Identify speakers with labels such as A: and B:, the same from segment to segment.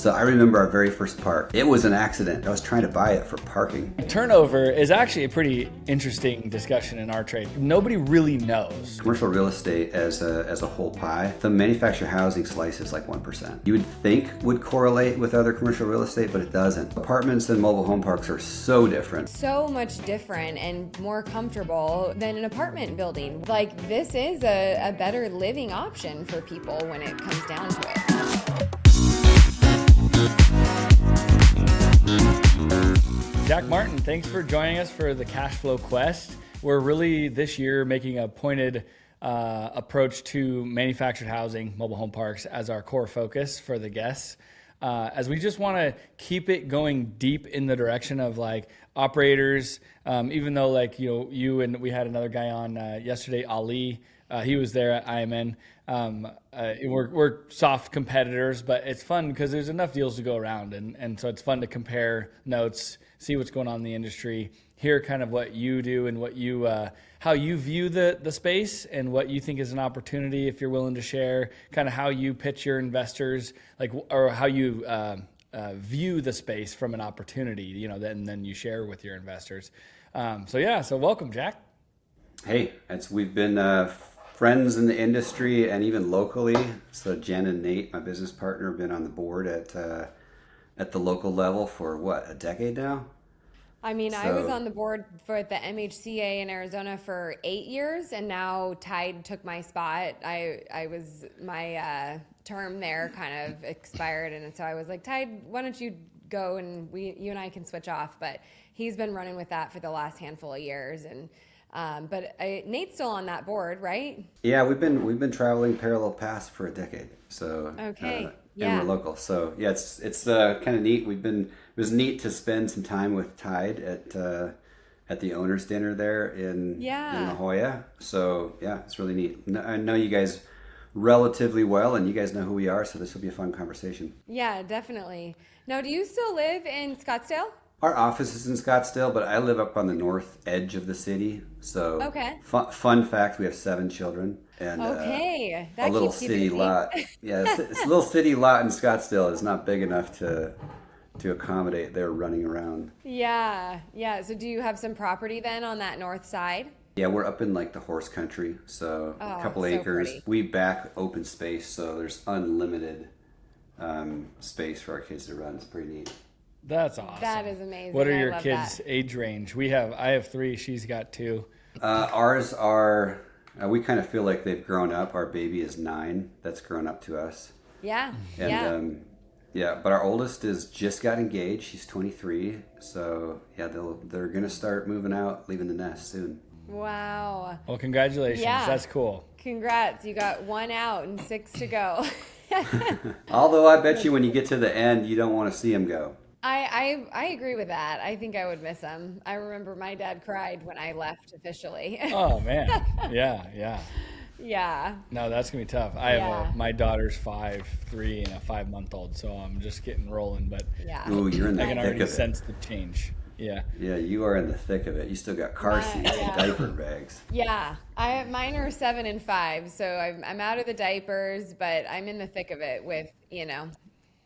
A: So I remember our very first park. It was an accident. I was trying to buy it for parking.
B: Turnover is actually a pretty interesting discussion in our trade. Nobody really knows.
A: Commercial real estate as a whole pie, the manufactured housing slice is like 1%. You would think would correlate with other commercial real estate, but it doesn't. Apartments and mobile home parks are so different.
C: So much different and more comfortable than an apartment building. Like, this is a better living option for people when it comes down to it.
B: Jack Martin, thanks for joining us for the Cash Flow Quest. We're really this year making a pointed approach to manufactured housing, mobile home parks as our core focus for the guests. As we just want to keep it going deep in the direction of like operators, even though like, you and we had another guy on yesterday, Ali, he was there at IMN. We're soft competitors, but it's fun because there's enough deals to go around. And so it's fun to compare notes, see what's going on in the industry, hear kind of what you do and what you, how you view the space and what you think is an opportunity, if you're willing to share, kind of how you pitch your investors, like, or how you view the space from an opportunity, then you share with your investors. So welcome, Jack.
A: Hey, we've been friends in the industry and even locally. So Jen and Nate, my business partner, have been on the board at the local level for a decade now?
C: I mean, I was on the board for the MHCA in Arizona for 8 years, and now Tide took my spot. My term there kind of expired, and so I was like, Tide, why don't you go and you and I can switch off? But he's been running with that for the last handful of years, and Nate's still on that board, right?
A: Yeah, we've been traveling parallel paths for a decade. So
C: okay.
A: And we're local. So yeah, it's kind of neat. It was neat to spend some time with Tide at the owners' dinner there in La Jolla. So yeah, it's really neat. I know you guys relatively well, and you guys know who we are. So this will be a fun conversation.
C: Yeah, definitely. Now, do you still live in Scottsdale?
A: Our office is in Scottsdale, but I live up on the north edge of the city. So fun fact, we have 7 children. And
C: that
A: a little city lot. Yeah, it's a little city lot in Scottsdale is not big enough to accommodate their running around.
C: Yeah. So do you have some property then on that north side?
A: Yeah, we're up in like the horse country, so a couple acres. Pretty. We back open space, so there's unlimited space for our kids to run. It's pretty neat.
B: That's awesome.
C: That is amazing.
B: What are your kids' age range? I have 3. She's got 2.
A: Ours are. We kind of feel like they've grown up. Our baby is 9. That's grown up to us.
C: Yeah.
A: And but our oldest is just got engaged. She's 23. So yeah, they're gonna start moving out, leaving the nest soon.
C: Wow.
B: Well, congratulations.
C: Yeah.
B: That's cool.
C: Congrats. You got 1 out and 6 to go.
A: Although I bet you when you get to the end, you don't want to see them go.
C: I agree with that. I think I would miss him. I remember my dad cried when I left officially.
B: Oh man. Yeah.
C: Yeah.
B: No, that's gonna be tough. I have my daughter's 5, 3, and a 5-month-old, so I'm just getting rolling. But
A: ooh, you're in the
B: I can
A: thick
B: already
A: of it.
B: sense the change. Yeah.
A: Yeah, you are in the thick of it. You still got car seats and diaper bags.
C: Yeah, mine are 7 and 5, so I'm out of the diapers, but I'm in the thick of it with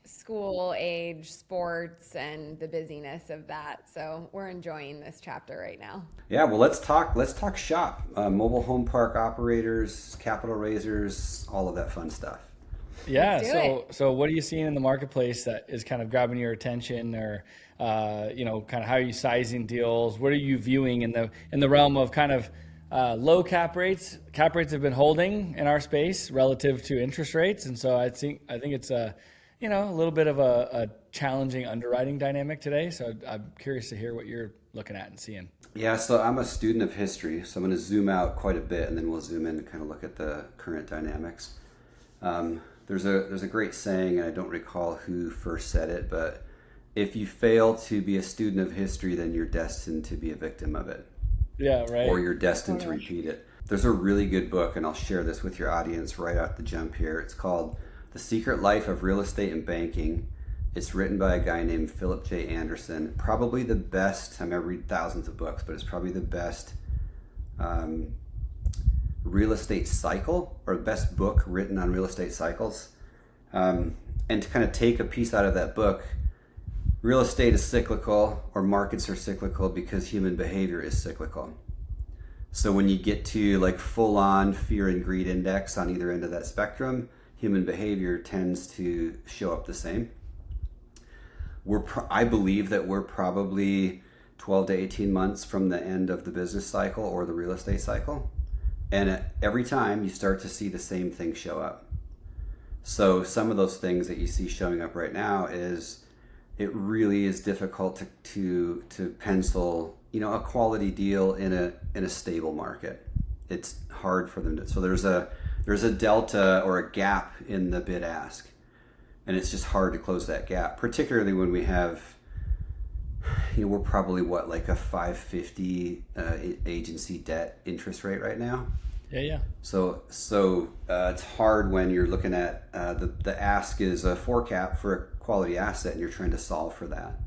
C: school age, sports, and the busyness of that. So we're enjoying this chapter right now.
A: Yeah, well, let's talk shop. Mobile home park operators, capital raisers, all of that fun stuff.
B: Yeah. So what are you seeing in the marketplace that is kind of grabbing your attention, or kind of how are you sizing deals? What are you viewing in the realm of kind of low cap rates? Cap rates have been holding in our space relative to interest rates, and so I think it's a little bit of a challenging underwriting dynamic today. So I'm curious to hear what you're looking at and seeing.
A: Yeah, so I'm a student of history, so I'm going to zoom out quite a bit, and then we'll zoom in and kind of look at the current dynamics. There's a great saying, and I don't recall who first said it, but if you fail to be a student of history, then you're destined to be a victim of it.
B: Yeah, right.
A: Or you're destined to repeat it. There's a really good book, and I'll share this with your audience right out the jump here. It's called The Secret Life of Real Estate and Banking. It's written by a guy named Philip J. Anderson. Probably the best, I read thousands of books, but it's probably the best real estate cycle, or best book written on real estate cycles. And And to kind of take a piece out of that book, real estate is cyclical, or markets are cyclical because human behavior is cyclical. So when you get to like full on fear and greed index on either end of that spectrum, human behavior tends to show up the same. I believe that we're probably 12 to 18 months from the end of the business cycle or the real estate cycle. And every time you start to see the same thing show up. So some of those things that you see showing up right now is it really is difficult to pencil, a quality deal in a stable market. It's hard for them to. So there's a delta or a gap in the bid ask, and it's just hard to close that gap, particularly when we have, we're probably like a 550 agency debt interest rate right now.
B: Yeah.
A: So it's hard when you're looking at the ask is a 4 cap for a quality asset, and you're trying to solve for that.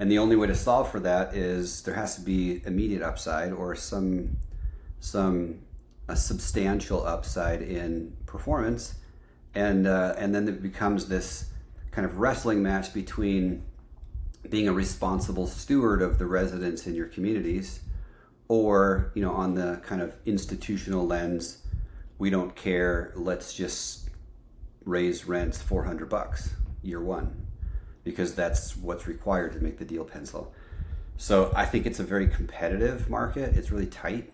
A: And the only way to solve for that is there has to be immediate upside or a substantial upside in performance, and then it becomes this kind of wrestling match between being a responsible steward of the residents in your communities, or on the kind of institutional lens, we don't care, let's just raise rents $400 year one because that's what's required to make the deal pencil. So I think it's a very competitive market. It's really tight,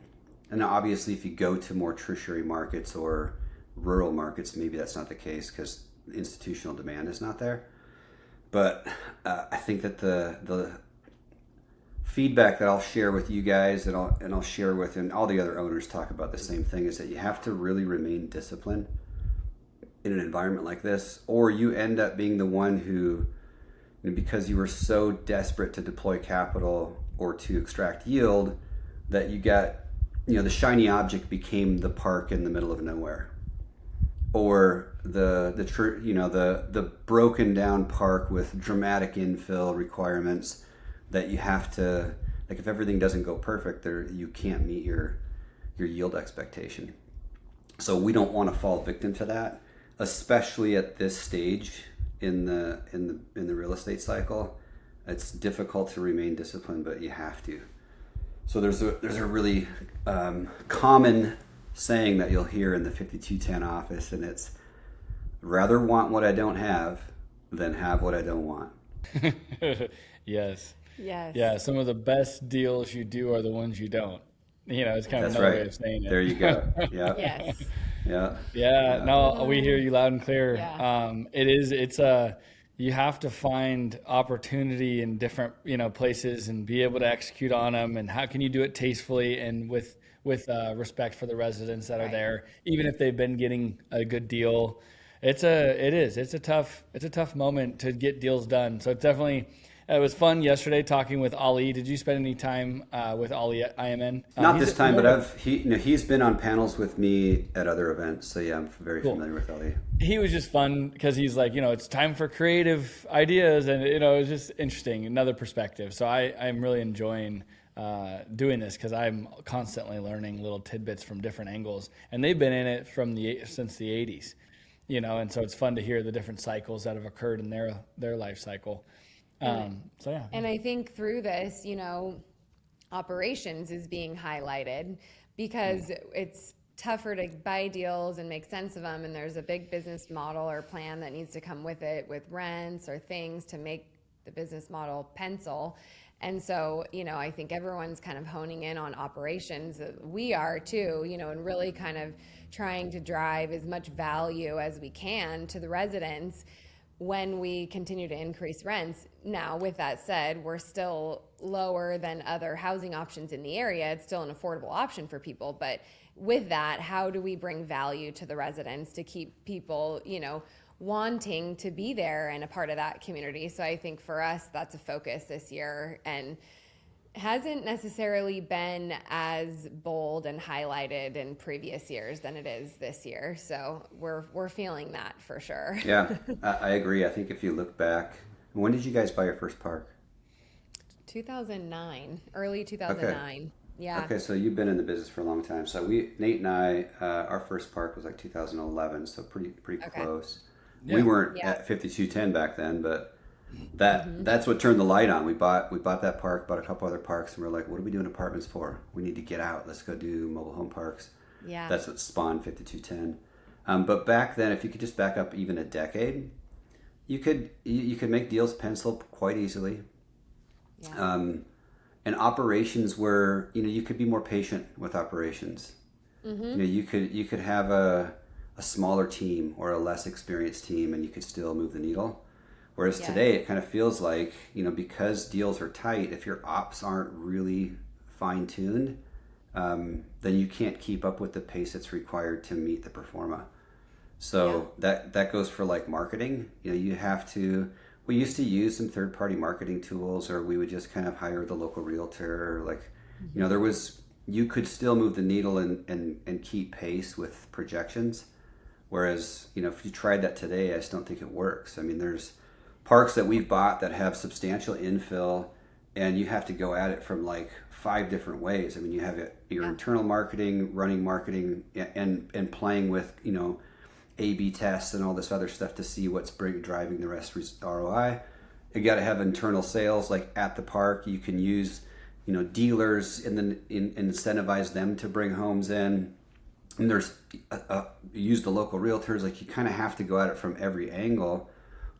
A: and obviously if you go to more tertiary markets or rural markets, maybe that's not the case because institutional demand is not there. But I think that the feedback that I'll share with you guys and I'll share with, and all the other owners talk about the same thing, is that you have to really remain disciplined in an environment like this, or you end up being the one who, because you were so desperate to deploy capital or to extract yield, that you got, the shiny object became the park in the middle of nowhere, or the broken down park with dramatic infill requirements that you have to, like, if everything doesn't go perfect there, you can't meet your yield expectation. So we don't want to fall victim to that, especially at this stage in the real estate cycle. It's difficult to remain disciplined, but you have to. So there's a really common saying that you'll hear in the 5210 office, and it's, rather want what I don't have than have what I don't want.
B: Yes.
C: Yes.
B: Yeah, some of the best deals you do are the ones you don't. It's kind of
A: That's
B: another
A: right.
B: way of saying it.
A: There you go. Yeah.
C: Yes.
A: Yeah.
B: Yeah, no, we hear you loud and clear.
C: Yeah.
B: You have to find opportunity in different, places and be able to execute on them. And how can you do it tastefully and with respect for the residents that are there, even if they've been getting a good deal. It's a tough moment to get deals done. So it was fun yesterday talking with Ali. Did you spend any time with Ali at IMN?
A: Not this time, but he's been on panels with me at other events. So yeah, I'm very familiar with Ali.
B: He was just fun because he's like, it's time for creative ideas, and it was just interesting, another perspective. So I'm really enjoying doing this because I'm constantly learning little tidbits from different angles, and they've been in it since the 80s, and so it's fun to hear the different cycles that have occurred in their life cycle. So yeah.
C: And I think through this, operations is being highlighted because it's tougher to buy deals and make sense of them. And there's a big business model or plan that needs to come with it, with rents or things to make the business model pencil. And so, I think everyone's kind of honing in on operations. We are too, and really kind of trying to drive as much value as we can to the residents when we continue to increase rents. Now, with that said, we're still lower than other housing options in the area. It's still an affordable option for people. But with that, how do we bring value to the residents to keep people, wanting to be there and a part of that community? So I think for us, that's a focus this year, and hasn't necessarily been as bold and highlighted in previous years than it is this year. So we're feeling that for sure.
A: Yeah, I agree. I think if you look back, when did you guys buy your first park?
C: 2009, early 2009. Okay. Yeah.
A: Okay, so you've been in the business for a long time. So Nate and I, our first park was like 2011, so pretty close. We weren't at 5210 back then, but that's what turned the light on. We bought that park, bought a couple other parks, and we're like, what are we doing apartments for? We need to get out. Let's go do mobile home parks.
C: Yeah.
A: That's what spawned 5210. But back then, if you could just back up even a decade, you could make deals pencil quite easily. Yeah. And operations were, you could be more patient with operations. Mm-hmm. You could have a smaller team or a less experienced team, and you could still move the needle. Whereas today, it kind of feels like, because deals are tight, if your ops aren't really fine-tuned, then you can't keep up with the pace that's required to meet the pro forma. So that goes for like marketing. You have to. We used to use some third-party marketing tools, or we would just kind of hire the local realtor. Like, you could still move the needle and keep pace with projections. Whereas, if you tried that today, I just don't think it works. I mean, there's parks that we've bought that have substantial infill, and you have to go at it from like 5 different ways. I mean, you have your internal marketing, running marketing, and playing with, A/B tests and all this other stuff to see what's driving the rest ROI. You got to have internal sales like at the park. You can use, dealers and incentivize them to bring homes in. And there's use the local realtors. Like, you kind of have to go at it from every angle,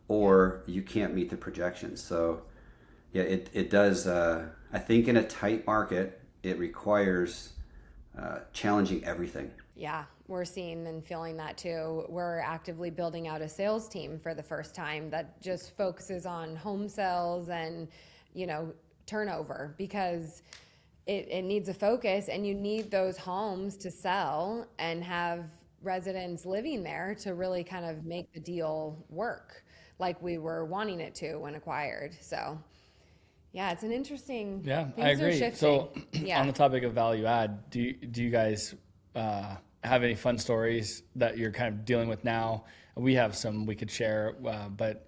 A: or you can't meet the projections. So yeah, it does. I think in a tight market, it requires challenging everything.
C: Yeah, we're seeing and feeling that too. We're actively building out a sales team for the first time that just focuses on home sales and, turnover, because it needs a focus, and you need those homes to sell and have residents living there to really kind of make the deal work like we were wanting it to when acquired. So yeah, it's an interesting.
B: Yeah,
C: things
B: I agree.
C: Are
B: so
C: yeah.
B: On the topic of value add, do you guys have any fun stories that you're kind of dealing with now? We have some we could share, but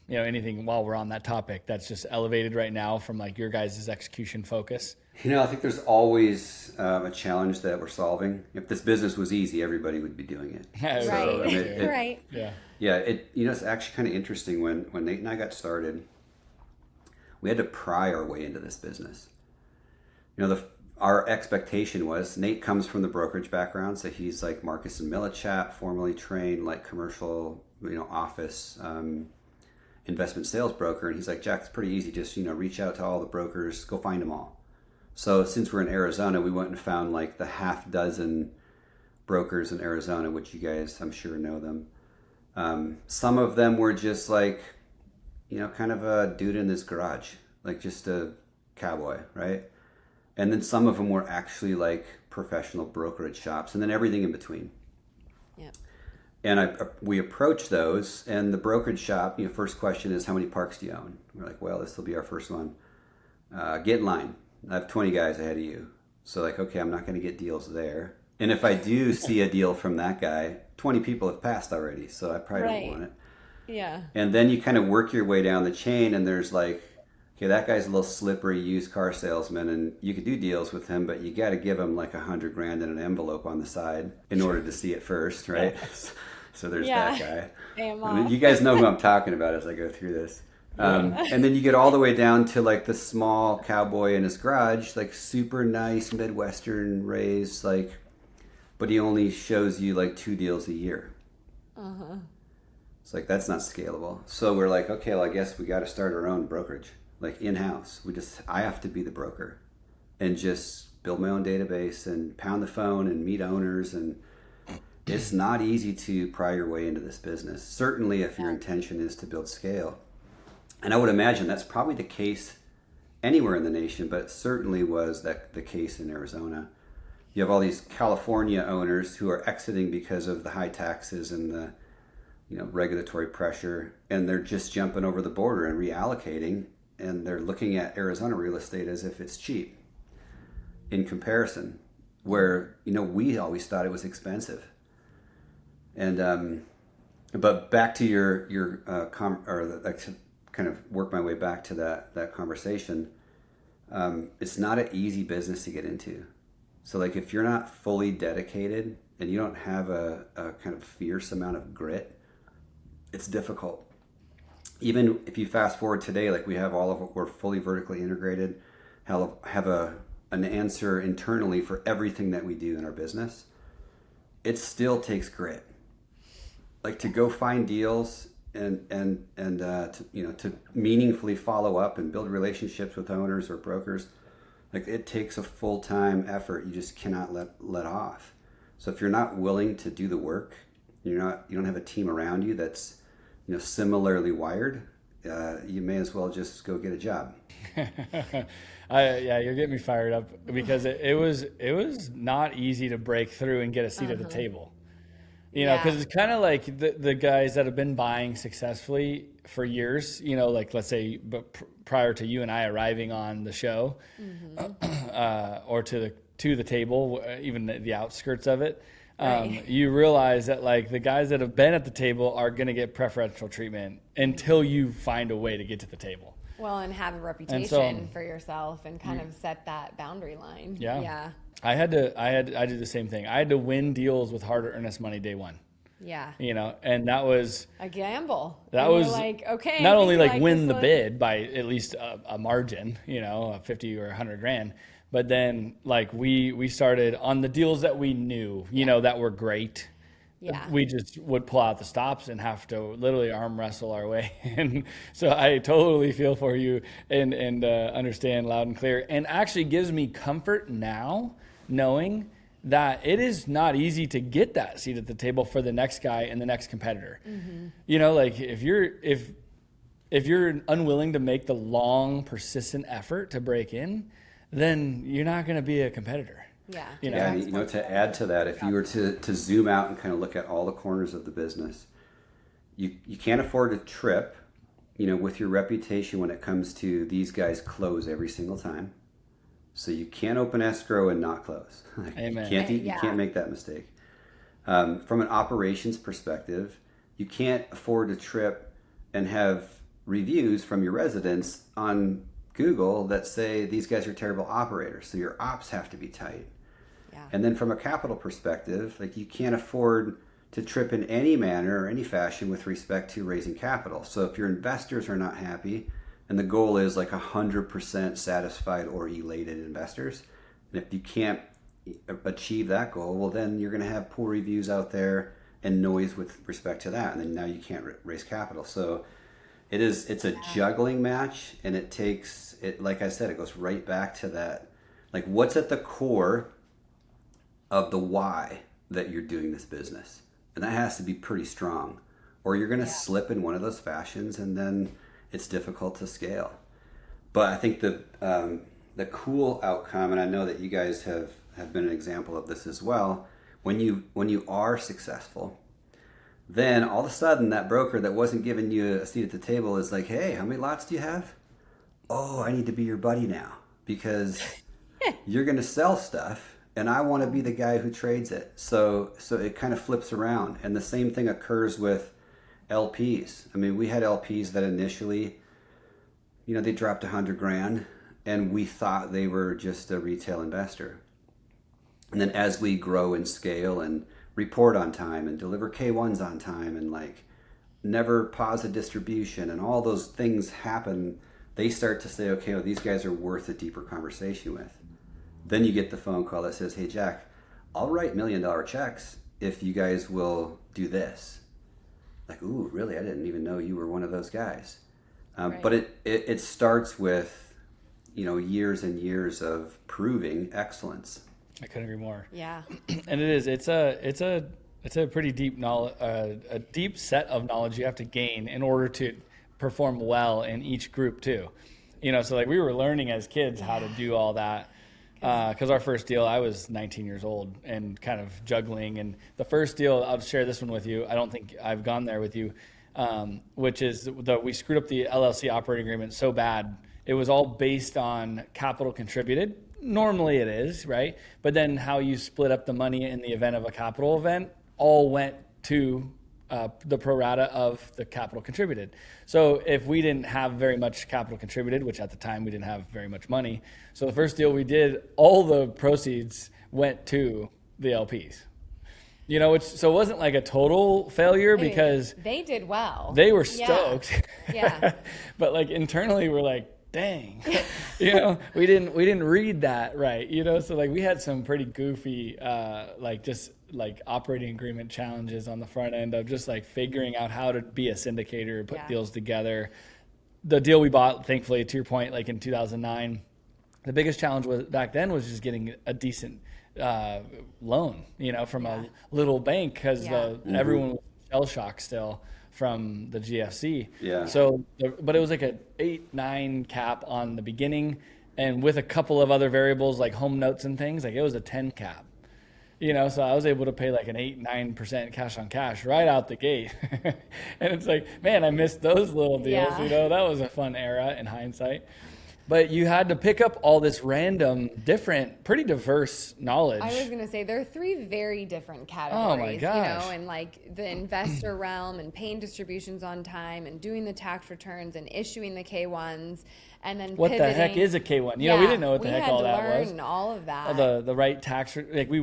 B: anything while we're on that topic that's just elevated right now from like your guys' execution focus?
A: I think there's always a challenge that we're solving. If this business was easy, everybody would be doing it.
C: Right.
A: So,
C: Right.
B: Yeah.
A: Yeah. It's actually kind of interesting when Nate and I got started. We had to pry our way into this business. Our expectation was, Nate comes from the brokerage background, so he's like Marcus and Millichat, formally trained like commercial, office investment sales broker, and he's like, Jack, it's pretty easy. Just reach out to all the brokers, go find them all. So since we're in Arizona, we went and found like the half dozen brokers in Arizona, which you guys, I'm sure, know them. Some of them were just like, kind of a dude in his garage, like just a cowboy, right? And then some of them were actually like professional brokerage shops, and then everything in between.
C: Yeah.
A: And we approached those, and the brokerage shop, first question is, how many parks do you own? We're like, well, this will be our first one. Get in line. I have 20 guys ahead of you. So like, okay, I'm not going to get deals there. And if I do see a deal from that guy, 20 people have passed already, so I probably don't want it.
C: Yeah.
A: And then you kind of work your way down the chain, and there's like, okay, that guy's a little slippery used car salesman, and you could do deals with him, but you got to give him like $100,000 in an envelope on the side in order to see it first, right? So there's that guy. And you guys know who I'm talking about as I go through this. And then you get all the way down to like the small cowboy in his garage, like super nice Midwestern raised, like, but he only shows you like 2 deals a year. Uh-huh. It's like, that's not scalable. So we're like, okay, well, I guess we got to start our own brokerage, like in-house. I have to be the broker and just build my own database and pound the phone and meet owners. And it's not easy to pry your way into this business, certainly if your intention is to build scale. And I would imagine that's probably the case anywhere in the nation, but it certainly was the case in Arizona. You have all these California owners who are exiting because of the high taxes and the regulatory pressure, and they're just jumping over the border and reallocating, and they're looking at Arizona real estate as if it's cheap in comparison, where we always thought it was expensive. And but back to your kind of work my way back to that conversation. It's not an easy business to get into. So like, if you're not fully dedicated and you don't have a kind of fierce amount of grit, it's difficult. Even if you fast forward today, like we have we're fully vertically integrated, have an answer internally for everything that we do in our business. It still takes grit. Like to go find deals and to meaningfully follow up and build relationships with owners or brokers. Like it takes a full-time effort. You just cannot let off. So if you're not willing to do the work, you don't have a team around you that's similarly wired, you may as well just go get a job.
B: Yeah, you're getting me fired up because it was not easy to break through and get a seat at the table. Because it's kind of like the guys that have been buying successfully for years, like let's say prior to you and I arriving on the show, or to the table, even the outskirts of it. Right. You realize that like the guys that have been at the table are going to get preferential treatment until you find a way to get to the table.
C: Well, and have a reputation for yourself and kind of set that boundary line. Yeah.
B: I did the same thing. I had to win deals with hard earnest money day one.
C: Yeah.
B: And that was
C: a gamble.
B: That was
C: like, okay,
B: not only like win the bid by at least a margin, 50 or 100 grand, but then like we started on the deals that we knew, that were great. Yeah. We just would pull out the stops and have to literally arm wrestle our way. And so I totally feel for you and understand loud and clear, and actually gives me comfort now knowing that it is not easy to get that seat at the table for the next guy and the next competitor. Like if you're unwilling to make the long, persistent effort to break in, then you're not going to be a competitor.
A: Yeah. To add to that, if you were to zoom out and kind of look at all the corners of the business, you can't afford to trip, with your reputation when it comes to these guys close every single time. So you can't open escrow and not close.
B: Amen.
A: You can't make that mistake. From an operations perspective, you can't afford to trip and have reviews from your residents on Google that say these guys are terrible operators. So your ops have to be tight. Yeah. And then from a capital perspective, like you can't afford to trip in any manner or any fashion with respect to raising capital. So if your investors are not happy, and the goal is like 100% satisfied or elated investors, and if you can't achieve that goal, well, then you're going to have poor reviews out there and noise with respect to that. And then now you can't raise capital. So it's a juggling match, and it takes it, like I said, it goes right back to that, like what's at the core of the why that you're doing this business. And that has to be pretty strong, or you're going to slip in one of those fashions, and then it's difficult to scale. But I think the cool outcome, and I know that you guys have been an example of this as well, when you are successful, then all of a sudden that broker that wasn't giving you a seat at the table is like, hey, how many lots do you have? Oh, I need to be your buddy now because you're going to sell stuff and I want to be the guy who trades it. So it kind of flips around. And the same thing occurs with LPs. I mean, we had LPs that initially, they dropped $100,000 and we thought they were just a retail investor. And then as we grow and scale and report on time and deliver K1s on time and like never pause a distribution and all those things happen, they start to say, okay, well, these guys are worth a deeper conversation with. Then you get the phone call that says, hey, Jack, I'll write $1 million checks if you guys will do this. Like, ooh, really? I didn't even know you were one of those guys. Right. But it starts with, years and years of proving excellence.
B: I couldn't agree more.
C: Yeah.
B: And it is. It's a pretty deep knowledge, a deep set of knowledge you have to gain in order to perform well in each group too. So like we were learning as kids how to do all that. Because our first deal, I was 19 years old and kind of juggling. And the first deal, I'll share this one with you. I don't think I've gone there with you, which is we screwed up the LLC operating agreement so bad. It was all based on capital contributed. Normally it is, right? But then how you split up the money in the event of a capital event all went to the pro rata of the capital contributed. So if we didn't have very much capital contributed, which at the time we didn't have very much money, so the first deal we did, all the proceeds went to the LPs. You know, so it wasn't like a total failure because
C: they did well.
B: They were stoked.
C: Yeah.
B: But like internally we're like, dang, you know, we didn't read that right, you know? So like we had some pretty goofy, just operating agreement challenges on the front end of just like figuring out how to be a syndicator, put deals together. The deal we bought, thankfully, to your point, like in 2009, the biggest challenge was back then was just getting a decent loan, you know, from a little bank because everyone was shell shocked still from the GFC.
A: Yeah.
B: So, but it was like a 8-9 cap on the beginning, and with a couple of other variables like home notes and things, like it was a 10 cap. You know, so I was able to pay like an 8-9% cash on cash right out the gate. And it's like, man, I missed those little deals. You know, that was a fun era in hindsight. But you had to pick up all this random, different, pretty diverse knowledge.
C: I was going to say there are 3 very different categories.
B: Oh my gosh.
C: You know, and like the investor realm and paying distributions on time and doing the tax returns and issuing the K1s. And then
B: what the heck is a K1? You know, we didn't know what the heck all that was.
C: We had to learn all of that.
B: The right tax, like we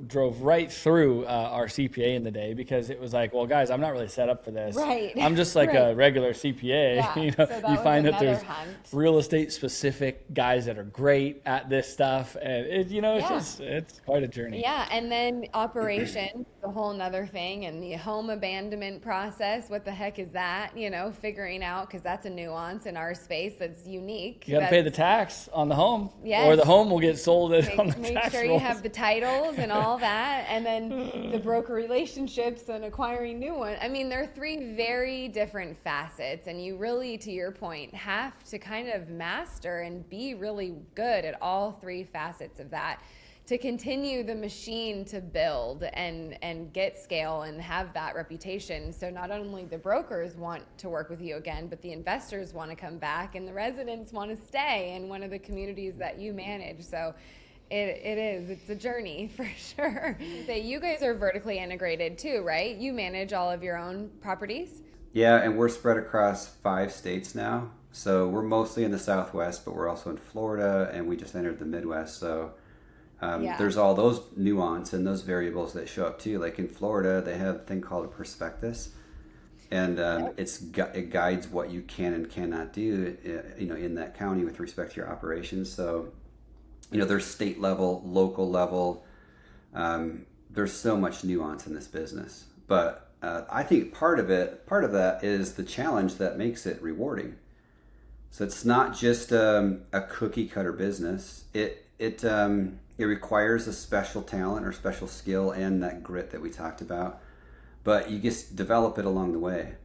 B: drove right through our CPA in the day because it was like, well, guys, I'm not really set up for this.
C: Right.
B: I'm just like a regular CPA.
C: Yeah.
B: You know,
C: So
B: you find that there's real estate
C: estate
B: specific guys that are great at this stuff, and it's quite a journey.
C: Yeah, and then operation, a whole nother thing, and the home abandonment process. What the heck is that? You know, figuring out, because that's a nuance in our space that's unique.
B: You got to pay the tax on the home,
C: yes.
B: Or the home will get sold on the
C: make
B: tax
C: sure
B: rolls.
C: You have the titles and all that, and then the broker relationships and acquiring new ones. I mean, there are three very different facets, and you really, to your point, have to kind of master and be really good at all three facets of that to continue the machine to build and get scale and have that reputation. So not only the brokers want to work with you again, but the investors want to come back and the residents want to stay in one of the communities that you manage. So it's a journey for sure. So you guys are vertically integrated too, right? You manage all of your own properties?
A: Yeah, and we're spread across 5 states now. So we're mostly in the Southwest, but we're also in Florida, and we just entered the Midwest. So there's all those nuance and those variables that show up too. Like in Florida, they have a thing called a prospectus, and it guides what you can and cannot do, in that county with respect to your operations. So, there's state level, local level. There's so much nuance in this business, but I think part of that is the challenge that makes it rewarding. So it's not just a cookie cutter business. It requires a special talent or special skill and that grit that we talked about, but you just develop it along the way.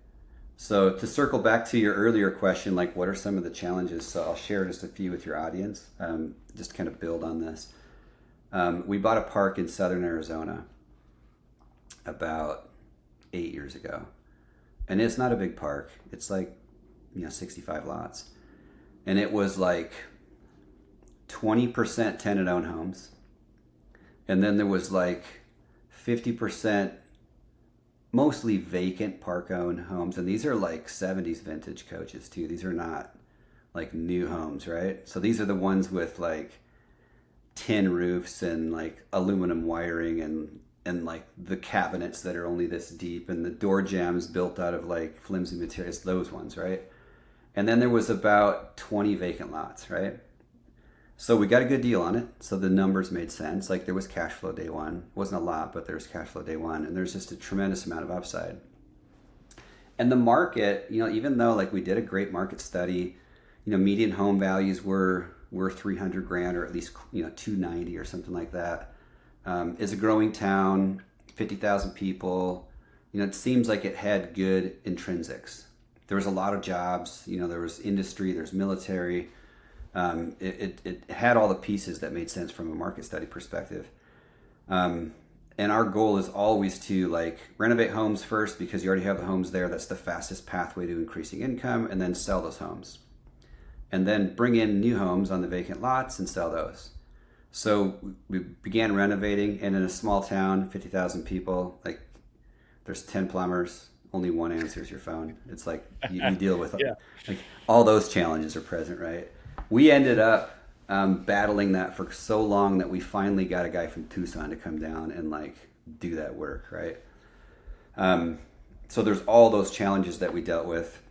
A: So to circle back to your earlier question, like what are some of the challenges? So I'll share just a few with your audience, just kind of build on this. We bought a park in southern Arizona about 8 years ago, and it's not a big park. It's like 65 lots, and it was like 20% tenant-owned homes, and then there was like 50% mostly vacant park-owned homes, and these are like 70s vintage coaches too. These are not like new homes, right? So these are the ones with like tin roofs and like aluminum wiring and like the cabinets that are only this deep and the door jambs built out of like flimsy materials, those ones, right? And then there was about 20 vacant lots, right? So we got a good deal on it. So the numbers made sense. Like there was cash flow day one. It wasn't a lot, but there was cash flow day one. And there's just a tremendous amount of upside. And the market, even though like we did a great market study, median home values were $300,000 or at least, $290,000 or something like that. Is a growing town, 50,000 people. It seems like it had good intrinsics. There was a lot of jobs. There was industry, there's military. It had all the pieces that made sense from a market study perspective. And our goal is always to like renovate homes first because you already have the homes there. That's the fastest pathway to increasing income, and then sell those homes. And then bring in new homes on the vacant lots and sell those. So we began renovating, and in a small town, 50,000 people, like there's 10 plumbers, only one answers your phone. It's like you deal with like all those challenges are present, right? We ended up battling that for so long that we finally got a guy from Tucson to come down and like do that work, right? So there's all those challenges that we dealt with,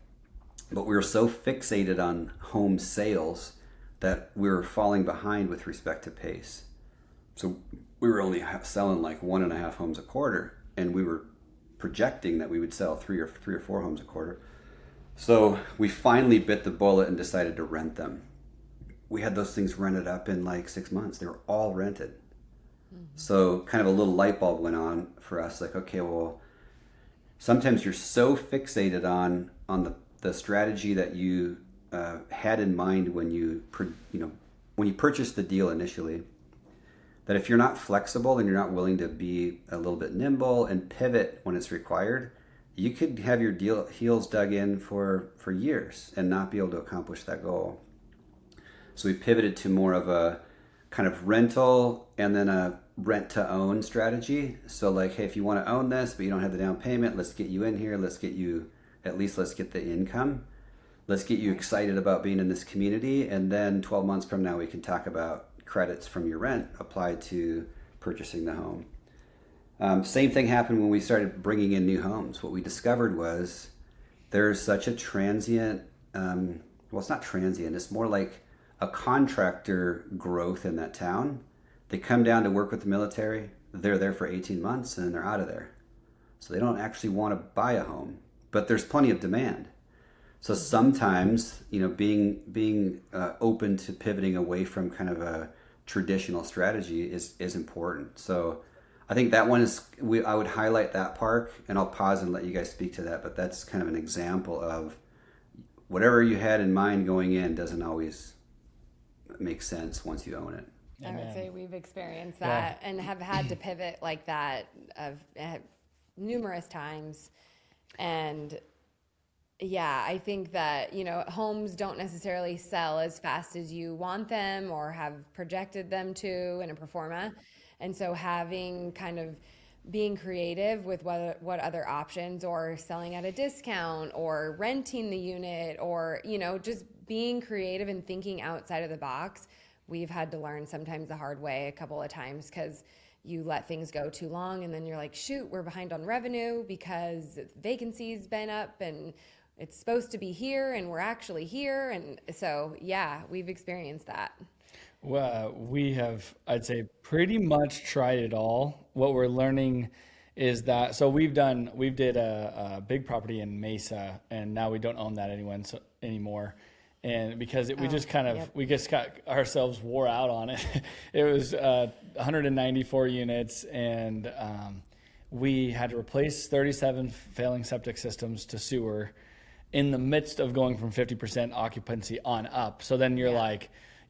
A: but we were so fixated on home sales that we were falling behind with respect to pace. So we were only selling like 1.5 homes a quarter, and we were projecting that we would sell three or four homes a quarter. So we finally bit the bullet and decided to rent them. We had those things rented up in like 6 months. They were all rented. So kind of a little light bulb went on for us, like, okay, well, sometimes you're so fixated on the strategy that you had in mind when you purchased the deal initially, that if you're not flexible and you're not willing to be a little bit nimble and pivot when it's required, you could have your heels dug in for years and not be able to accomplish that goal. So we pivoted to more of a kind of rental and then a rent to own strategy. So like, hey, if you want to own this, but you don't have the down payment, let's get you in here. Let's get the income. Let's get you excited about being in this community. And then 12 months from now, we can talk about credits from your rent applied to purchasing the home. Same thing happened when we started bringing in new homes. What we discovered was there's such a transient, well, it's not transient, it's more like a contractor growth in that town. They come down to work with the military, they're there for 18 months and then they're out of there. So they don't actually want to buy a home, but there's plenty of demand. So sometimes, being open to pivoting away from kind of a traditional strategy is important. So I think that one I would highlight that park, and I'll pause and let you guys speak to that, but that's kind of an example of whatever you had in mind going in doesn't always make sense once you own it.
C: I would say we've experienced that and have had to pivot like that numerous times. And yeah, I think that, homes don't necessarily sell as fast as you want them or have projected them to in a pro forma. And so having kind of being creative with what other options, or selling at a discount, or renting the unit, or, just being creative and thinking outside of the box. We've had to learn sometimes the hard way a couple of times, because you let things go too long and then you're like, shoot, we're behind on revenue because vacancy's been up and it's supposed to be here and we're actually here. And so, yeah, we've experienced that.
B: Well, we have, I'd say, pretty much tried it all. What we're learning is that, so we did a big property in Mesa, and now we don't own that anymore. And because we just got ourselves wore out on it. It was 194 units, and we had to replace 37 failing septic systems to sewer in the midst of going from 50% occupancy on up. So then you're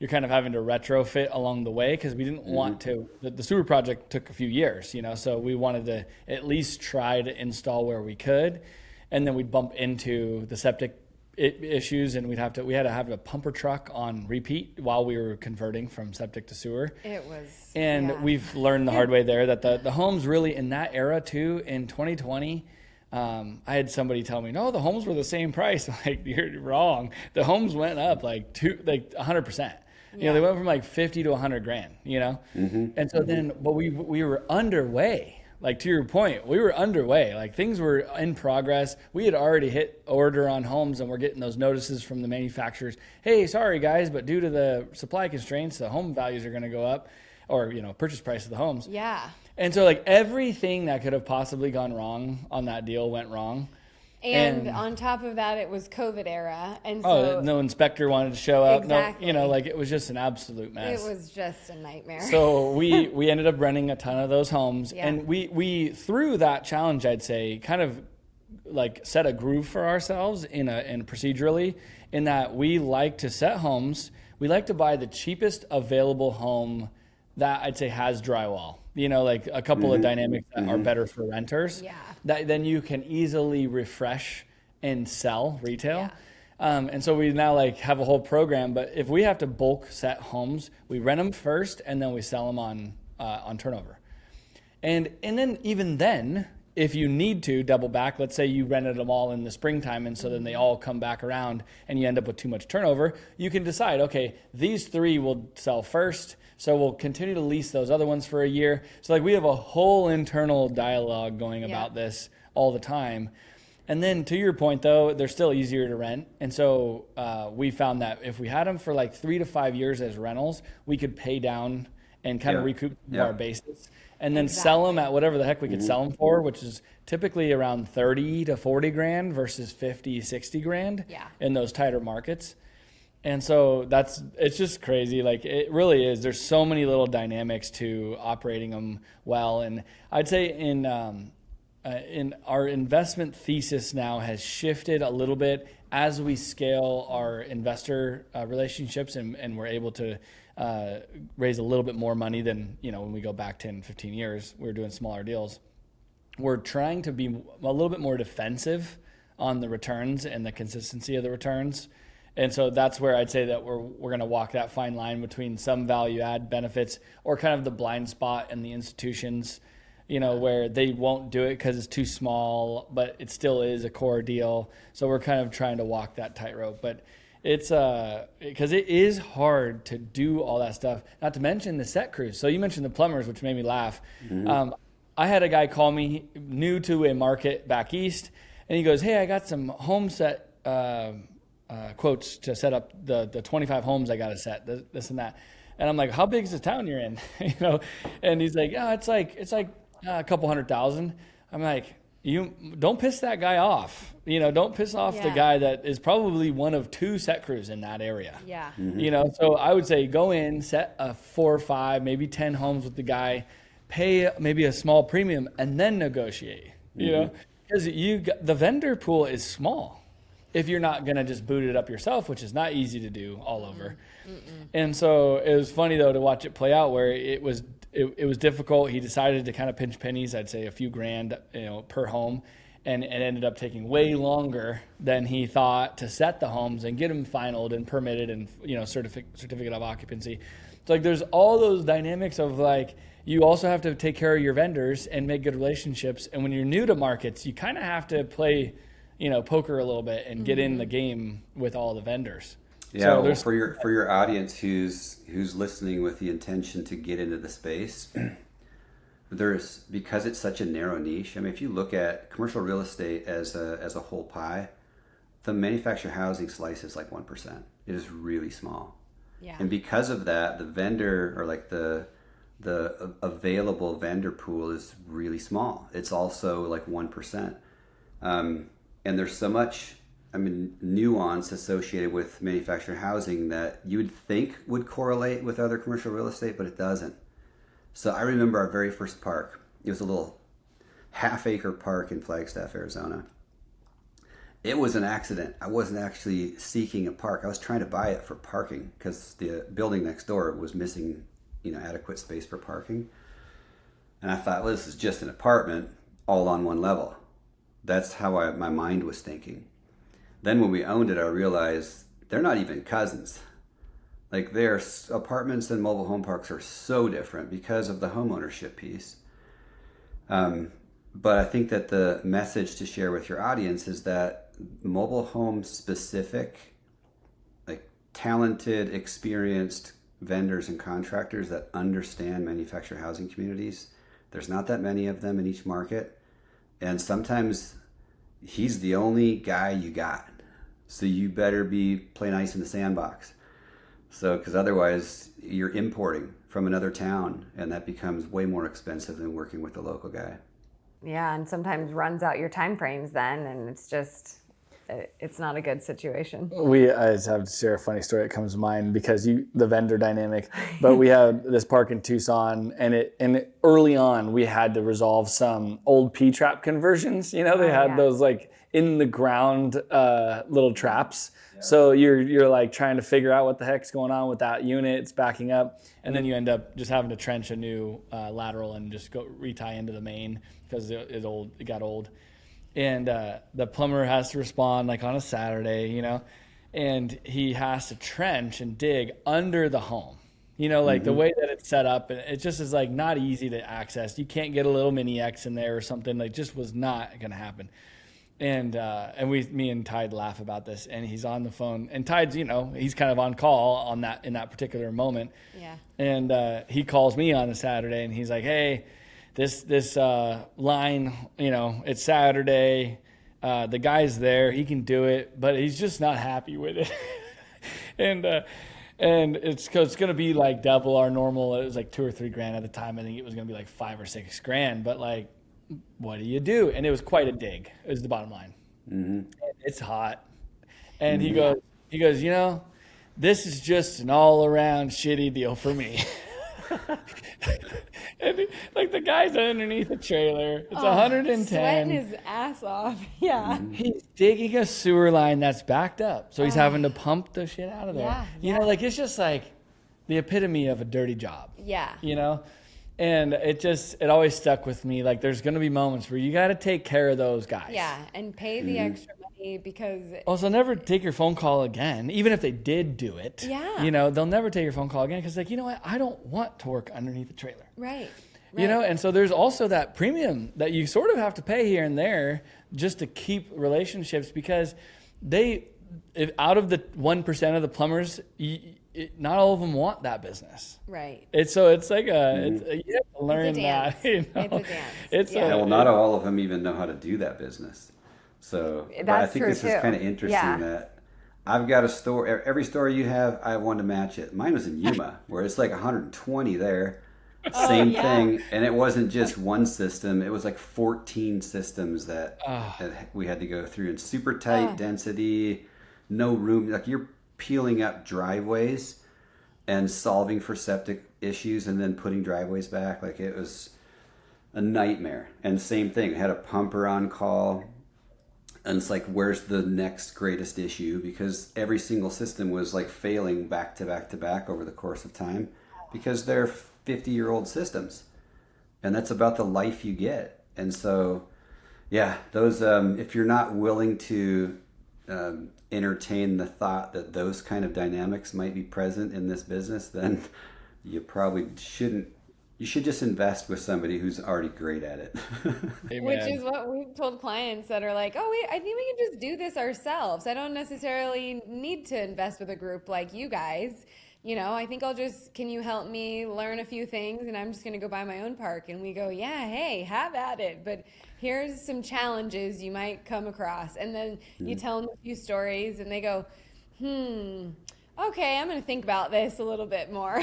B: kind of having to retrofit along the way, because we didn't want to. The sewer project took a few years, so we wanted to at least try to install where we could, and then we'd bump into the septic issues, and we had to have a pumper truck on repeat while we were converting from septic to sewer. We've learned the hard way there that the homes really in that era too, in 2020, I had somebody tell me, no, the homes were the same price. Like, you're wrong. The homes went up like 100%. They went from like 50 to 100 grand, And so then, but we were underway. Like, to your point, we were underway. Like, things were in progress. We had already hit order on homes, and we're getting those notices from the manufacturers. Hey, sorry guys, but due to the supply constraints, the home values are going to go up, or purchase price of the homes.
C: Yeah.
B: And so, like, everything that could have possibly gone wrong on that deal went wrong.
C: And on top of that, it was COVID era, and so
B: no inspector wanted to show up.
C: Exactly.
B: No, it was just an absolute mess.
C: It was just a nightmare.
B: So we ended up renting a ton of those homes, and we through that challenge, I'd say, kind of like set a groove for ourselves in procedurally, in that we like to set homes. We like to buy the cheapest available home that I'd say has drywall. Like a couple of dynamics that are better for renters.
C: Yeah.
B: That then you can easily refresh and sell retail. Yeah. And so we now have a whole program. But if we have to bulk set homes, we rent them first and then we sell them on turnover. And then even then, if you need to double back, let's say you rented them all in the springtime, and so then they all come back around and you end up with too much turnover, you can decide, okay, these 3 will sell first, so we'll continue to lease those other ones for a year. So like we have a whole internal dialogue going about this all the time. And then to your point, though, they're still easier to rent. And so we found that if we had them for like 3 to 5 years as rentals, we could pay down and kind of recoup our basis and then sell them at whatever the heck we could sell them for, which is typically around 30 to 40 grand versus 50, 60 grand in those tighter markets. And so it's just crazy. Like it really is. There's so many little dynamics to operating them well. And I'd say in our investment thesis now has shifted a little bit as we scale our investor relationships and we're able to raise a little bit more money than, when we go back 10, 15 years, we were doing smaller deals. We're trying to be a little bit more defensive on the returns and the consistency of the returns. And so that's where I'd say that we're going to walk that fine line between some value add benefits or kind of the blind spot in the institutions, where they won't do it because it's too small, but it still is a core deal. So we're kind of trying to walk that tightrope. But it's because it is hard to do all that stuff, not to mention the set crews. So you mentioned the plumbers, which made me laugh. I had a guy call me new to a market back east, and he goes, "Hey, I got some home set quotes to set up the 25 homes I got to set, this and that." And I'm like, "How big is the town you're in?" And he's like, "Oh, it's like a couple 100,000. I'm like, "You don't piss that guy off. Don't piss off the guy that is probably one of 2 set crews in that area."
C: Yeah.
B: So I would say go in, set a 4 or 5, maybe 10 homes with the guy, pay maybe a small premium, and then negotiate. Because the vendor pool is small if you're not going to just boot it up yourself, which is not easy to do all over. And so it was funny, though, to watch it play out where it was difficult. He decided to kind of pinch pennies, I'd say a few grand, per home. And it ended up taking way longer than he thought to set the homes and get them finalized and permitted and, certificate of occupancy. So like there's all those dynamics of like, you also have to take care of your vendors and make good relationships. And when you're new to markets, you kind of have to play, poker a little bit and get in the game with all the vendors.
A: Yeah, so for your audience who's listening with the intention to get into the space, because it's such a narrow niche. I mean, if you look at commercial real estate as a whole pie, the manufactured housing slice is like 1%. It is really small. Yeah. And because of that, the vendor or like the available vendor pool is really small. It's also like 1%. And there's so much, nuance associated with manufactured housing that you would think would correlate with other commercial real estate, but it doesn't. So I remember our very first park. It was a little half-acre park in Flagstaff, Arizona. It was an accident. I wasn't actually seeking a park. I was trying to buy it for parking because the building next door was missing, adequate space for parking. And I thought, well, this is just an apartment all on one level. That's how my mind was thinking. Then when we owned it, I realized they're not even cousins. Like their apartments and mobile home parks are so different because of the homeownership piece. But I think that the message to share with your audience is that mobile home specific, like talented, experienced vendors and contractors that understand manufactured housing communities, there's not that many of them in each market. And sometimes he's the only guy you got. So you better be play nice in the sandbox. So, because otherwise you're importing from another town and that becomes way more expensive than working with the local guy.
C: Yeah, and sometimes runs out your time frames then, and it's not a good situation.
B: I just have to share a funny story that comes to mind because the vendor dynamic. But we had this park in Tucson, and early on we had to resolve some old P-trap conversions. They had those like in the ground little traps. Yeah. So you're like trying to figure out what the heck's going on with that unit. It's backing up, and then you end up just having to trench a new lateral and just go retie into the main because it got old. And the plumber has to respond like on a Saturday, and he has to trench and dig under the home. You know, like the way that it's set up, and it just is like not easy to access. You can't get a little mini X in there or something. Like, just was not going to happen. And me and Tide laugh about this, and he's on the phone, and Tide's, you know, he's kind of on call in that particular moment.
C: Yeah.
B: And he calls me on a Saturday, and he's like, "Hey, this line, you know, it's Saturday. The guy's there, he can do it, but he's just not happy with it." And it's going to be like double our normal. It was like $2 or $3 grand at the time. I think it was going to be like $5 or $6 grand. But like, what do you do? And it was quite a dig. Is the bottom line. Mm-hmm. It's hot. And he goes, you know, this is just an all around shitty deal for me. And like the guy's underneath the trailer. It's 110.
C: Sweating his ass off. Yeah.
B: He's digging a sewer line that's backed up. So he's having to pump the shit out of there.
C: Yeah,
B: you know, like it's just like the epitome of a dirty job.
C: Yeah.
B: You know? And it always stuck with me. Like there's going to be moments where you got to take care of those guys.
C: Yeah. And pay the extra money because.
B: Also, never take your phone call again, even if they did do it.
C: Yeah.
B: You know, they'll never take your phone call again because, like, you know what? I don't want to work underneath the trailer.
C: Right.
B: You know, and so there's also that premium that you sort of have to pay here and there just to keep relationships because out of the 1% of the plumbers, not all of them want that business.
C: Right.
B: It's like you have to learn that. You know?
C: It's a dance.
A: Well, not all of them even know how to do that business. So but I think this is kind of interesting that I've got a store. Every store you have, I have one to match it. Mine was in Yuma, where it's like 120 there. Same thing, and it wasn't just one system. It was like 14 systems that we had to go through, and super tight density, no room. Like you're peeling up driveways and solving for septic issues, and then putting driveways back. Like it was a nightmare. And same thing, I had a pumper on call, and it's like, where's the next greatest issue? Because every single system was like failing back to back to back over the course of time, because they're 50-year-old systems, and that's about the life you get. And so those if you're not willing to entertain the thought that those kind of dynamics might be present in this business, then you probably shouldn't. You should just invest with somebody who's already great at it.
C: Which is what we've told clients that are like, oh, wait, I think we can just do this ourselves. I don't necessarily need to invest with a group like you guys. You know, I think can you help me learn a few things, and I'm just going to go buy my own park. And we go, yeah, hey, have at it. But here's some challenges you might come across. And then you tell them a few stories, and they go, okay, I'm going to think about this a little bit more.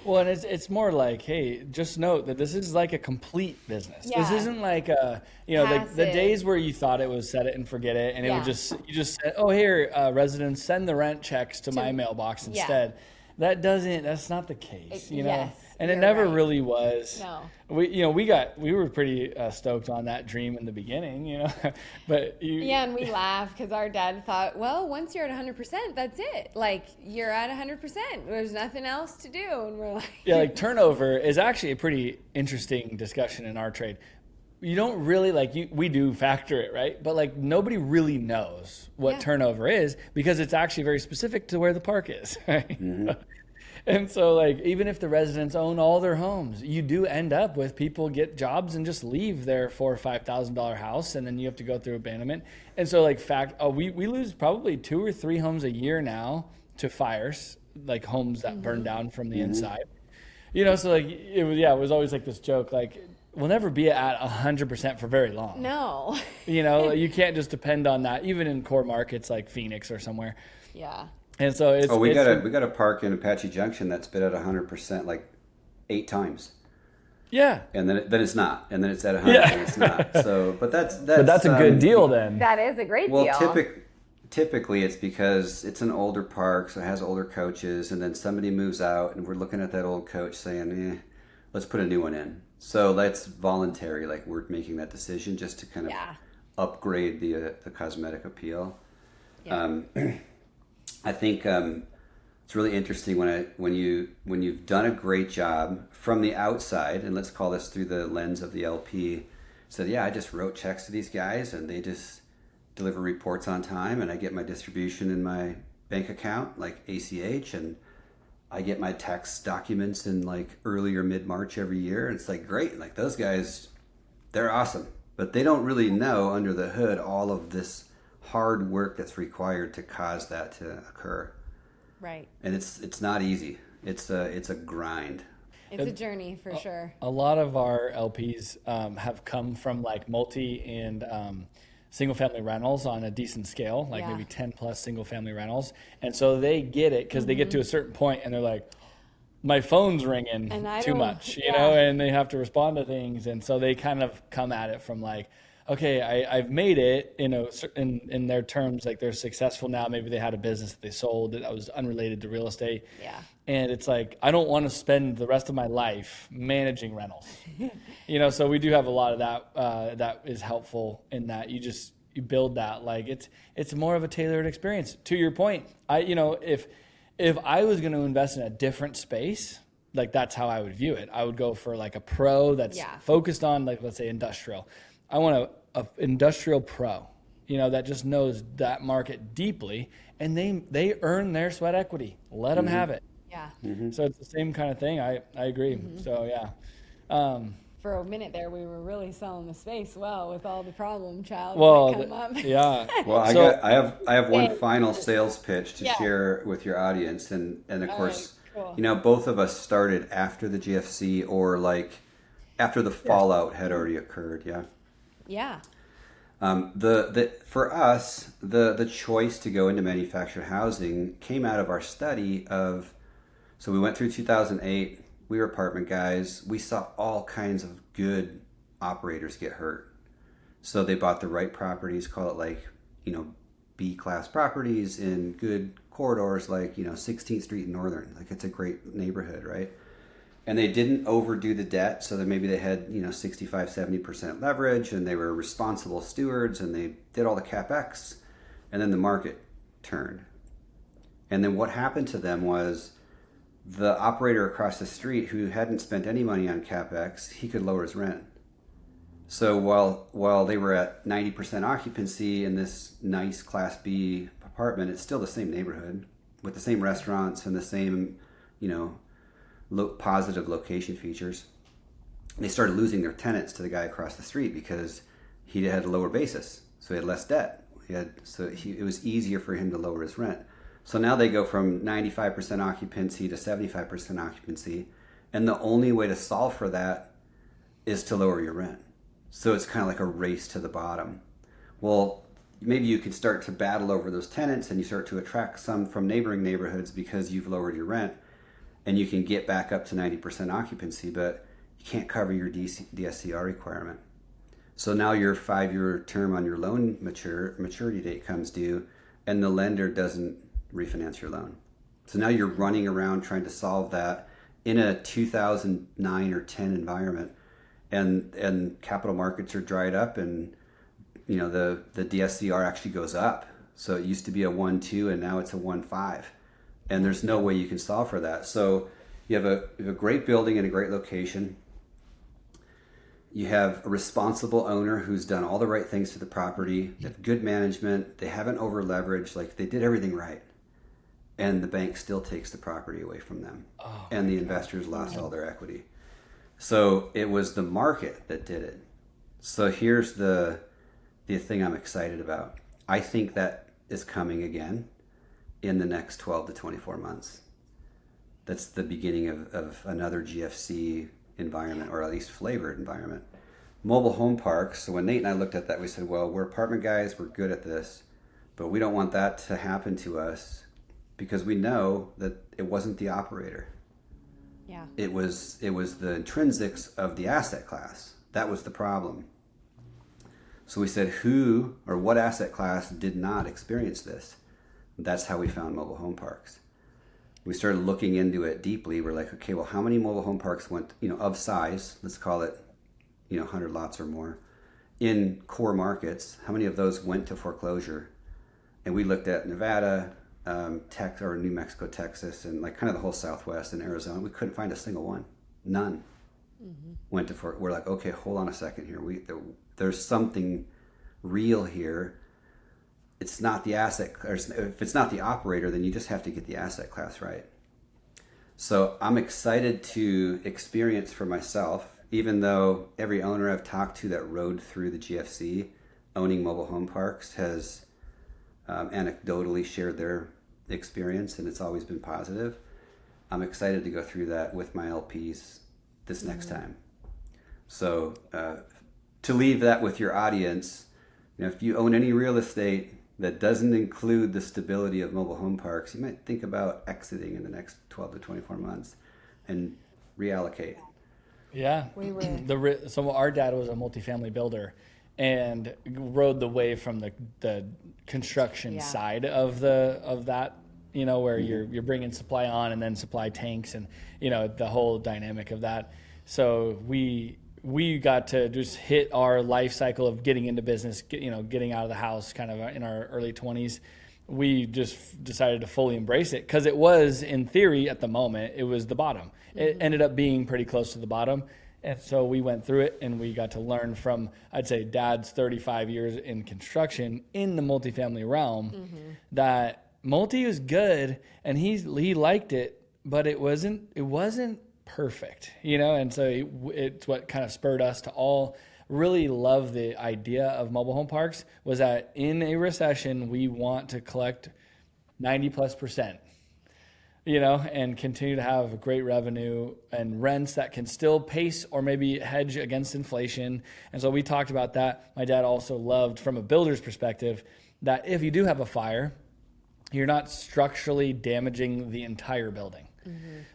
B: Well, and it's more like, hey, just note that this is like a complete business. Yeah. This isn't like like the days where you thought it was set it and forget it, and it would you just said, oh, here, residents, send the rent checks to my mailbox instead. That's not the case, you know.
C: Yes,
B: and it never really was.
C: No.
B: We were pretty stoked on that dream in the beginning, you know. But
C: and we laugh because our dad thought, well, once you're at 100%, that's it. Like you're at 100%. There's nothing else to do, and we're like,
B: like turnover is actually a pretty interesting discussion in our trade. You don't really we do factor it, right? But like nobody really knows what turnover is because it's actually very specific to where the park is, right? Mm-hmm. And so like even if the residents own all their homes, you do end up with people get jobs and just leave their $4,000 or $5,000 house, and then you have to go through abandonment. And so like we lose probably 2 or 3 homes a year now to fires, like homes that burn down from the inside. You know, so like it was always like this joke, like we'll never be at 100% for very long.
C: No.
B: You know, you can't just depend on that, even in core markets like Phoenix or somewhere.
C: Yeah.
B: And so
A: we got a park in Apache Junction that's been at 100% like 8 times.
B: Yeah.
A: And then it's not, and then it's at 100 and it's not. So, but that's
B: a good deal then.
C: That is a great
A: deal.
C: Well,
A: typically it's because it's an older park, so it has older coaches, and then somebody moves out, and we're looking at that old coach saying, let's put a new one in. So that's voluntary, like we're making that decision just to kind of upgrade the cosmetic appeal. Yeah. I think it's really interesting when you've done a great job from the outside, and let's call this through the lens of the LP. Said, I just wrote checks to these guys, and they just deliver reports on time, and I get my distribution in my bank account like ACH, and I get my tax documents in like early or mid-March every year. And it's like, great. Like those guys, they're awesome. But they don't really know under the hood all of this hard work that's required to cause that to occur.
C: Right.
A: And it's not easy. It's a grind.
C: It's a journey for sure.
B: A lot of our LPs have come from like multi and single family rentals on a decent scale, like maybe 10 plus single family rentals. And so they get it because they get to a certain point and they're like, my phone's ringing too much, you know, and they have to respond to things. And so they kind of come at it from like, okay, I've made it, you know, in their terms, like they're successful now. Maybe they had a business that they sold that was unrelated to real estate. Yeah. And it's like, I don't want to spend the rest of my life managing rentals, you know? So we do have a lot of that, that is helpful in that you build that, like it's more of a tailored experience. To your point, if I was going to invest in a different space, like that's how I would view it. I would go for like a pro that's focused on, like, let's say industrial. I want a industrial pro, you know, that just knows that market deeply, and they earn their sweat equity. Let them have it.
C: Yeah.
B: So it's the same kind of thing. I agree. So yeah.
C: For a minute there, we were really selling the space well with all the problem child that come up.
B: Yeah.
A: Well, I have one final sales pitch to share with your audience, and of course, cool. You know, both of us started after the GFC or like after the fallout had already occurred. Yeah.
C: Yeah.
A: For us, the choice to go into manufactured housing came out of our study of, so we went through 2008. We were apartment guys. We saw all kinds of good operators get hurt. So they bought the right properties, call it like, you know, B-class properties in good corridors like, you know, 16th Street and Northern. Like it's a great neighborhood, right? And they didn't overdo the debt, so that maybe they had, you know, 65, 70% leverage, and they were responsible stewards, and they did all the CapEx, and then the market turned. And then what happened to them was the operator across the street who hadn't spent any money on CapEx, he could lower his rent. So while they were at 90% occupancy in this nice Class B apartment, it's still the same neighborhood with the same restaurants and the same, you know, positive location features. They started losing their tenants to the guy across the street because he had a lower basis, so he had less debt. It was easier for him to lower his rent. So now they go from 95% occupancy to 75% occupancy, and the only way to solve for that is to lower your rent. So it's kind of like a race to the bottom. Well, maybe you can start to battle over those tenants, and you start to attract some from neighboring neighborhoods because you've lowered your rent, and you can get back up to 90% occupancy, but you can't cover your DSCR requirement. So now your 5-year term on your loan maturity date comes due, and the lender doesn't refinance your loan. So now you're running around trying to solve that in a 2009 or 10 environment, and capital markets are dried up, and you know the DSCR actually goes up. So it used to be a 1.2 and now it's a 1.5. And there's no way you can solve for that. So you have a great building in a great location. You have a responsible owner who's done all the right things to the property. They have good management. They haven't over leveraged. Like they did everything right. And the bank still takes the property away from them. Oh, and the investors lost all their equity. So it was the market that did it. So here's the thing I'm excited about. I think that is coming again in the next 12 to 24 months. That's the beginning of another GFC environment, or at least flavored environment. Mobile home parks. So when Nate and I looked at that, we said, well, we're apartment guys, we're good at this, but we don't want that to happen to us because we know that it wasn't the operator.
C: Yeah.
A: It was the intrinsics of the asset class. That was the problem. So we said, who or what asset class did not experience this? That's how we found mobile home parks. We started looking into it deeply. We're like, okay, well, how many mobile home parks went, you know, of size, let's call it, you know, 100 lots or more, in core markets? How many of those went to foreclosure? And we looked at Nevada, New Mexico, Texas, and like kind of the whole Southwest and Arizona. We couldn't find a single one. None went to foreclosure. We're like, okay, hold on a second here. There's something real here. It's not the asset, or if it's not the operator, then you just have to get the asset class right. So I'm excited to experience for myself, even though every owner I've talked to that rode through the GFC owning mobile home parks has anecdotally shared their experience, and it's always been positive. I'm excited to go through that with my LPs this next time. So to leave that with your audience, if you own any real estate that doesn't include the stability of mobile home parks, you might think about exiting in the next 12 to 24 months and reallocate.
B: Yeah. So our dad was a multifamily builder and rode the wave from the construction side of that, where you're bringing supply on and then supply tanks and, the whole dynamic of that. So we got to just hit our life cycle of getting into business, getting out of the house kind of in our early 20s. We just decided to fully embrace it because it was, in theory, at the moment, it was the bottom. It ended up being pretty close to the bottom. And so we went through it and we got to learn from, I'd say, Dad's 35 years in construction in the multifamily realm that multi was good and he liked it, but it wasn't perfect, and so it's what kind of spurred us to all really love the idea of mobile home parks, was that in a recession, we want to collect 90+%, and continue to have great revenue and rents that can still pace or maybe hedge against inflation. And so we talked about that. My dad also loved, from a builder's perspective, that if you do have a fire, you're not structurally damaging the entire building.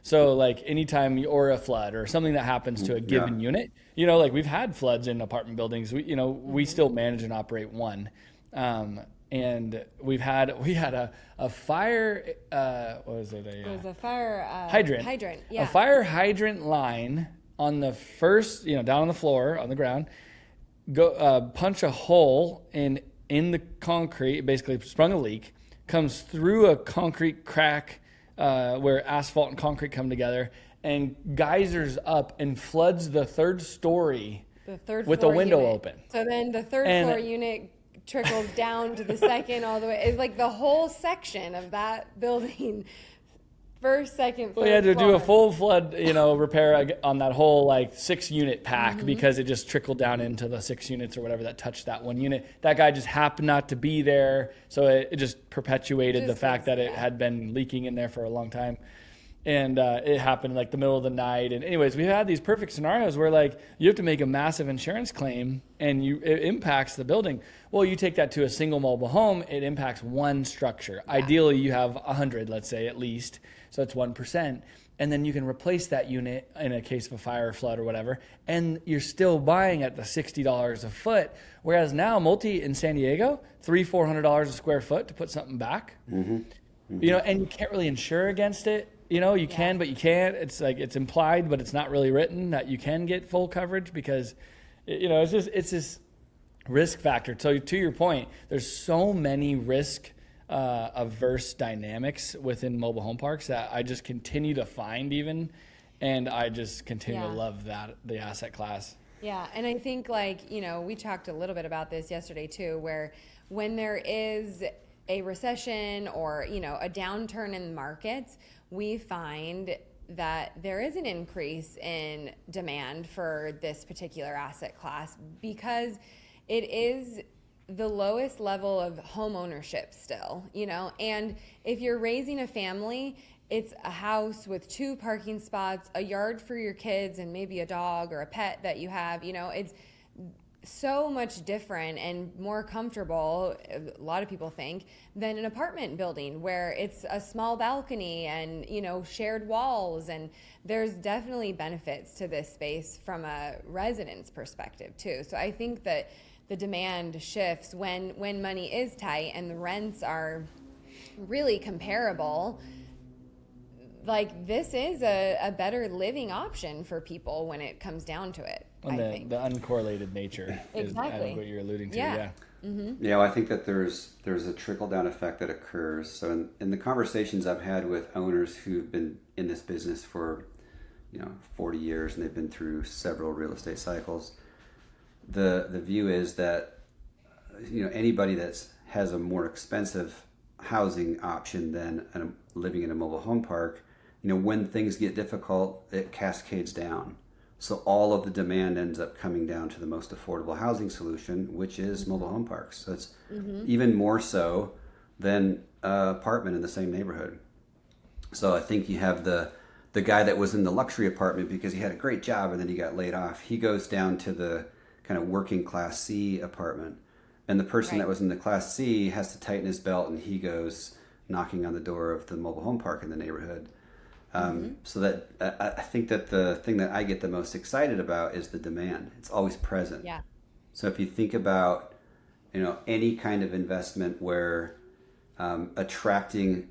B: So like anytime or a flood or something that happens to a given unit, like we've had floods in apartment buildings, we still manage and operate one. And we had a fire, what was it?
C: It was a fire
B: hydrant.
C: Yeah.
B: A fire hydrant line on the first, down on the floor, on the ground, punch a hole in the concrete, basically sprung a leak, comes through a concrete crack where asphalt and concrete come together, and geysers up and floods the third story with the window open.
C: So then the third floor unit trickles down to the second all the way. It's like the whole section of that building, first, second, third
B: We had to
C: floor.
B: do a full flood, repair on that whole 6-unit pack because it just trickled down into the 6 units or whatever that touched that one unit. That guy just happened not to be there, so it just perpetuated the fact that it had been leaking in there for a long time. And it happened the middle of the night. And anyways, we had these perfect scenarios where you have to make a massive insurance claim and it impacts the building. Well, you take that to a single mobile home, it impacts one structure. Yeah. Ideally, you have 100, let's say, at least. So it's 1%. And then you can replace that unit in a case of a fire or flood or whatever. And you're still buying at the $60 a foot. Whereas now, multi in San Diego, $300-400 a square foot to put something back. And you can't really insure against it. You can, but you can't. It's it's implied, but it's not really written that you can get full coverage because, it's this risk factor. So to your point, there's so many risk averse dynamics within mobile home parks that I just continue to find and I just continue to love the asset class.
C: Yeah, and I think we talked a little bit about this yesterday too, where when there is a recession or, a downturn in markets, we find that there is an increase in demand for this particular asset class because it is the lowest level of home ownership still, and if you're raising a family, it's a house with 2 parking spots, a yard for your kids, and maybe a dog or a pet that you have, it's so much different and more comfortable, a lot of people think, than an apartment building where it's a small balcony and, shared walls. And there's definitely benefits to this space from a resident's perspective too. So I think that the demand shifts when money is tight and the rents are really comparable. This is a better living option for people when it comes down to it.
B: And
C: I think
B: the uncorrelated nature is what you're alluding to. Yeah.
A: Yeah, well, I think that there's a trickle-down effect that occurs. So in the conversations I've had with owners who've been in this business for 40 years and they've been through several real estate cycles, the view is that anybody that has a more expensive housing option than living in a mobile home park when things get difficult, it cascades down. So all of the demand ends up coming down to the most affordable housing solution, which is mobile home parks. So it's even more so than an apartment in the same neighborhood. So I think you have the guy that was in the luxury apartment because he had a great job and then he got laid off. He goes down to the kind of working class C apartment. And the person that was in the class C has to tighten his belt and he goes knocking on the door of the mobile home park in the neighborhood. So that I think that the thing that I get the most excited about is the demand. It's always present.
C: Yeah.
A: So if you think about, any kind of investment where attracting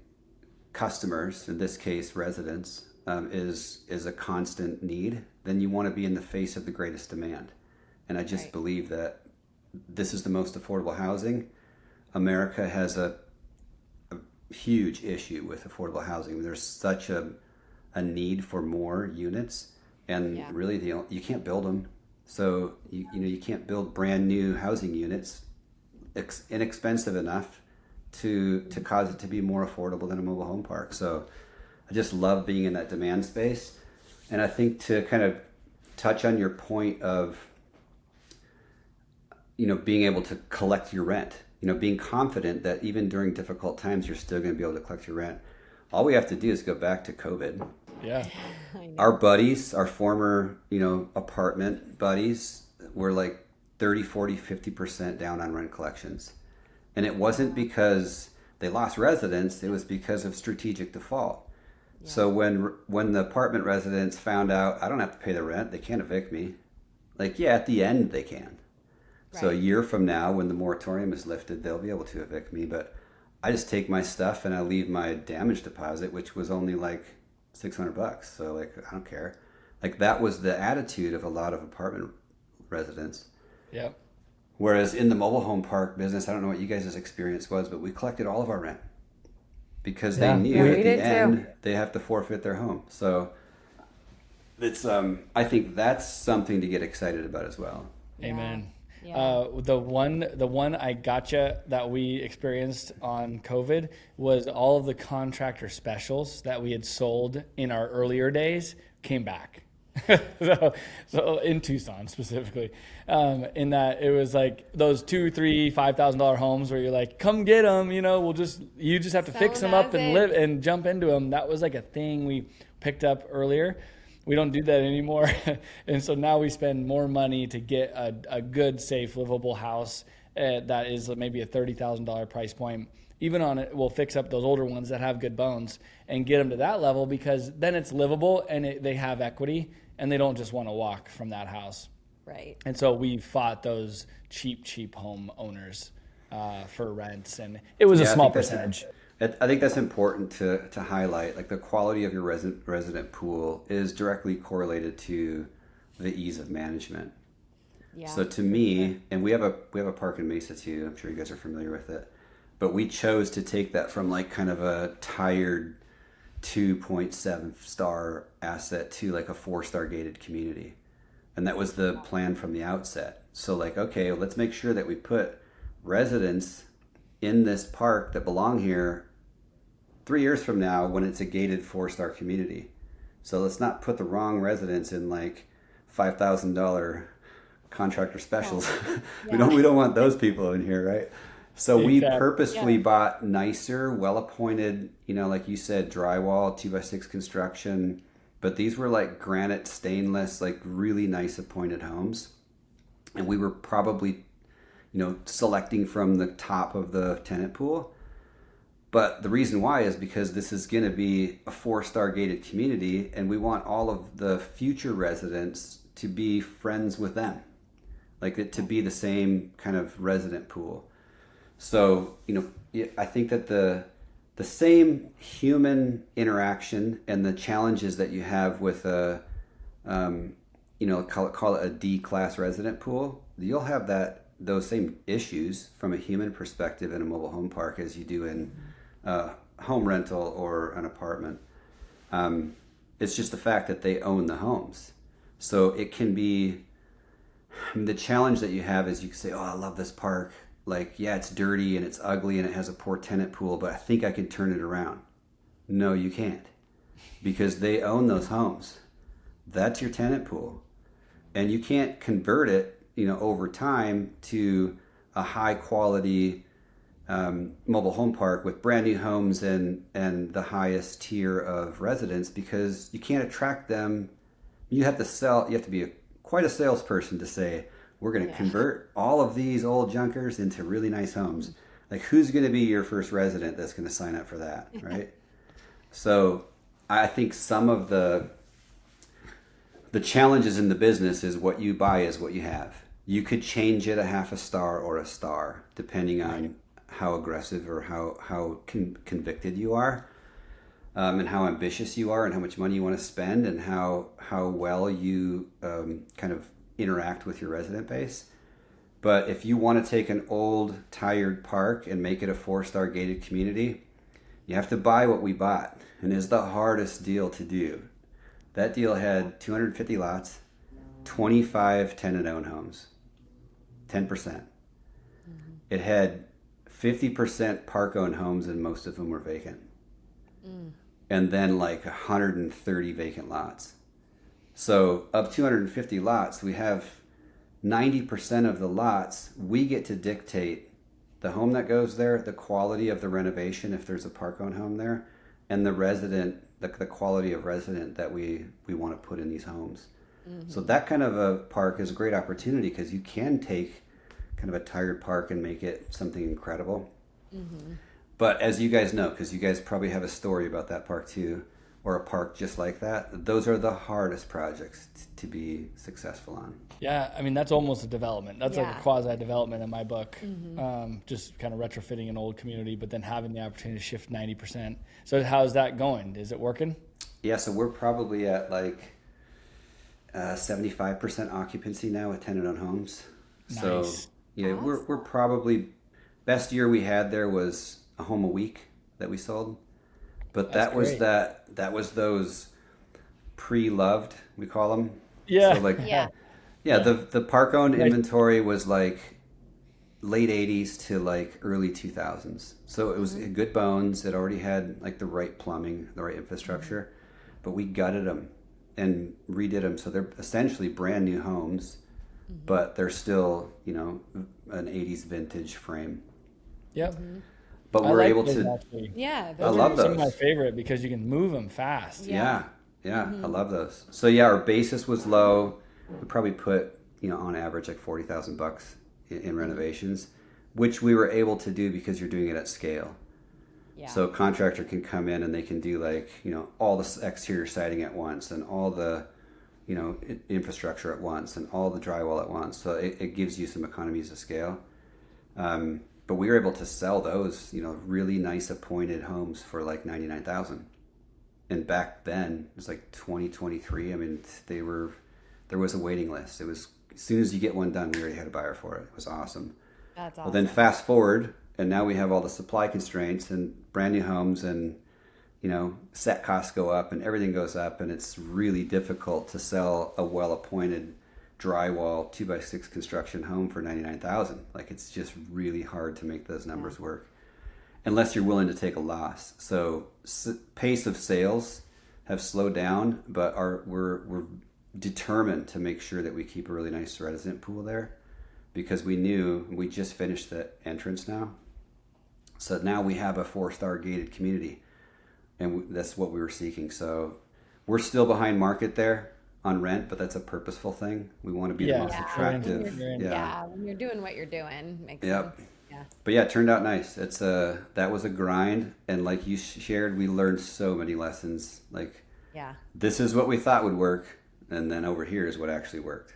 A: customers, in this case residents, is a constant need, then you want to be in the face of the greatest demand. And I just believe that this is the most affordable housing. America has a huge issue with affordable housing. There's such a need for more units, and really you can't build them. So you can't build brand new housing units inexpensive enough to cause it to be more affordable than a mobile home park. So I just love being in that demand space. And I think to kind of touch on your point of being able to collect your rent, being confident that even during difficult times you're still going to be able to collect your rent. All we have to do is go back to COVID.
B: Yeah.
A: Our buddies, our former, apartment buddies were like 30, 40, 50% down on rent collections. And it wasn't because they lost residents, it was because of strategic default. Yeah. So when the apartment residents found out, I don't have to pay the rent, they can't evict me. At the end they can. Right. So a year from now, when the moratorium is lifted, they'll be able to evict me. But I just take my stuff and I leave my damage deposit, which was only like $600. So I don't care. That was the attitude of a lot of apartment residents.
B: Yep.
A: Whereas in the mobile home park business, I don't know what you guys' experience was, but we collected all of our rent because they knew at the end they have to forfeit their home. So it's I think that's something to get excited about as well.
B: Amen. Yeah. The one I gotcha that we experienced on COVID was all of the contractor specials that we had sold in our earlier days came back. so in Tucson specifically, in that it was like those $2,000, $3,000, $5,000 homes where you're like, come get them, you just have to fix them up and live and jump into them. That was like a thing we picked up earlier. We don't do that anymore. And so now we spend more money to get a good, safe, livable house that is maybe a $30,000 price point. Even on it, we'll fix up those older ones that have good bones and get them to that level because then it's livable and they have equity and they don't just want to walk from that house.
C: Right.
B: And so we fought those cheap home owners for rents, and it was a small percentage.
A: I think that's important to highlight. The quality of your resident pool is directly correlated to the ease of management. Yeah. So to me, and we have a park in Mesa too. I'm sure you guys are familiar with it, but we chose to take that from kind of a tired 2.7 star asset to a 4-star gated community, and that was the plan from the outset. So okay, let's make sure that we put residents in this park that belong here 3 years from now when it's a gated 4-star community. So let's not put the wrong residents in $5,000 contractor specials. Yeah. we don't want those people in here, right? So we purposefully bought nicer, well-appointed, like you said, drywall, 2x6 construction, but these were granite, stainless, really nice appointed homes. And we were probably, selecting from the top of the tenant pool. But the reason why is because this is going to be a 4-star gated community, and we want all of the future residents to be friends with them, it to be the same kind of resident pool. So, I think that the same human interaction and the challenges that you have with a, call it a D-class resident pool, you'll have those same issues from a human perspective in a mobile home park as you do in home rental or an apartment. It's just the fact that they own the homes. So it can be, the challenge that you have is you can say, oh, I love this park. It's dirty and it's ugly and it has a poor tenant pool, but I think I can turn it around. No, you can't. because they own those homes. That's your tenant pool. And you can't convert it, over time to a high quality mobile home park with brand new homes and the highest tier of residents, because you can't attract them. You have to be quite a salesperson to say, we're going to convert all of these old junkers into really nice homes. Like, who's going to be your first resident that's going to sign up for that, right? So I think some of the challenges in the business is what you buy is what you have. You could change it a half a star or a star, depending on how aggressive or how convicted you are, and how ambitious you are, and how much money you want to spend, and how well you kind of interact with your resident base. But if you want to take an old, tired park and make it a 4-star gated community, you have to buy what we bought, and it's the hardest deal to do. That deal had 250 lots, 25 tenant-owned homes, 10%. It had 50% park-owned homes, and most of them were vacant. And then like 130 vacant lots. So of 250 lots, we have 90% of the lots, we get to dictate the home that goes there, the quality of the renovation if there's a park-owned home there, and the resident, the quality of resident that we want to put in these homes. So that kind of a park is a great opportunity, because you can take kind of a tired park and make it something incredible. But as you guys know, because you guys probably have a story about that park too, or a park just like that, those are the hardest projects to be successful on.
B: Yeah, I mean, that's almost a development. That's like a quasi-development in my book. Just kind of retrofitting an old community, but then having the opportunity to shift 90%. So how's that going? Is it working?
A: Yeah, so we're probably at like 75% occupancy now with tenant-owned homes.
B: Nice.
A: So yeah, awesome. we're probably, best year we had there was a home a week that we sold. But that was those pre-loved, we call them.
B: Yeah.
A: So like, the park-owned inventory was like late 80s to like early 2000s. So it was good bones. It already had like the right plumbing, the right infrastructure. But we gutted them and redid them. So they're essentially brand new homes, but they're still, an 80s vintage frame.
B: Yep.
A: But we're able to.
B: Actually.
C: Yeah,
A: I love those.
B: Some of my favorite, because you can move them fast.
A: Yeah. I love those. So yeah, our basis was low. We probably put, on average like $40,000 in renovations, which we were able to do because you're doing it at scale. Yeah. So a contractor can come in and they can do like, all the exterior siding at once, and all the, infrastructure at once, and all the drywall at once. So it gives you some economies of scale. But we were able to sell those, really nice appointed homes for like $99,000. And back then, it was like 2023. I mean, there was a waiting list. It was, as soon as you get one done, we already had a buyer for it. It was awesome.
C: That's awesome.
A: Well, then fast forward, and now we have all the supply constraints and brand new homes, and, set costs go up and everything goes up, and it's really difficult to sell a well-appointed drywall 2x6 construction home for $99,000. Like, it's just really hard to make those numbers work unless you're willing to take a loss. So pace of sales have slowed down, but we're determined to make sure that we keep a really nice resident pool there, because we knew we just finished the entrance now. So now we have a 4-star gated community, and that's what we were seeking. So we're still behind market there on rent, but that's a purposeful thing. We want to be the most attractive.
C: When you're doing what you're doing, makes sense. Yeah.
A: But yeah, it turned out nice. That was a grind, and like you shared, we learned so many lessons. Like, this is what we thought would work, and then over here is what actually worked.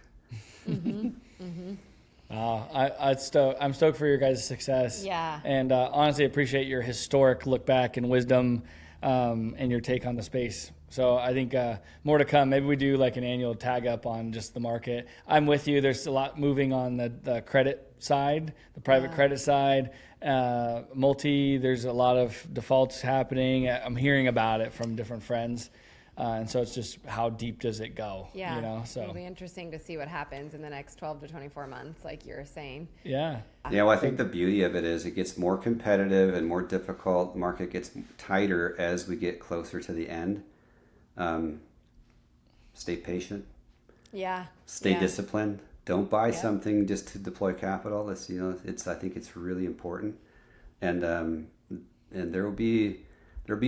B: I'm stoked for your guys' success.
C: Yeah.
B: And honestly, appreciate your historic look back and wisdom, and your take on the space. So I think more to come. Maybe we do like an annual tag up on just the market. I'm with you. There's a lot moving on the credit side, the private credit side, there's a lot of defaults happening. I'm hearing about it from different friends. And so it's just, how deep does it go?
C: Yeah.
B: So
C: it'll be interesting to see what happens in the next 12 to 24 months, like you're saying.
A: Yeah, well, I think the beauty of it is it gets more competitive and more difficult. The market gets tighter as we get closer to the end. Stay patient.
C: Yeah.
A: Stay
C: Yeah.
A: disciplined. Don't buy something just to deploy capital. That's, I think it's really important. And there'll be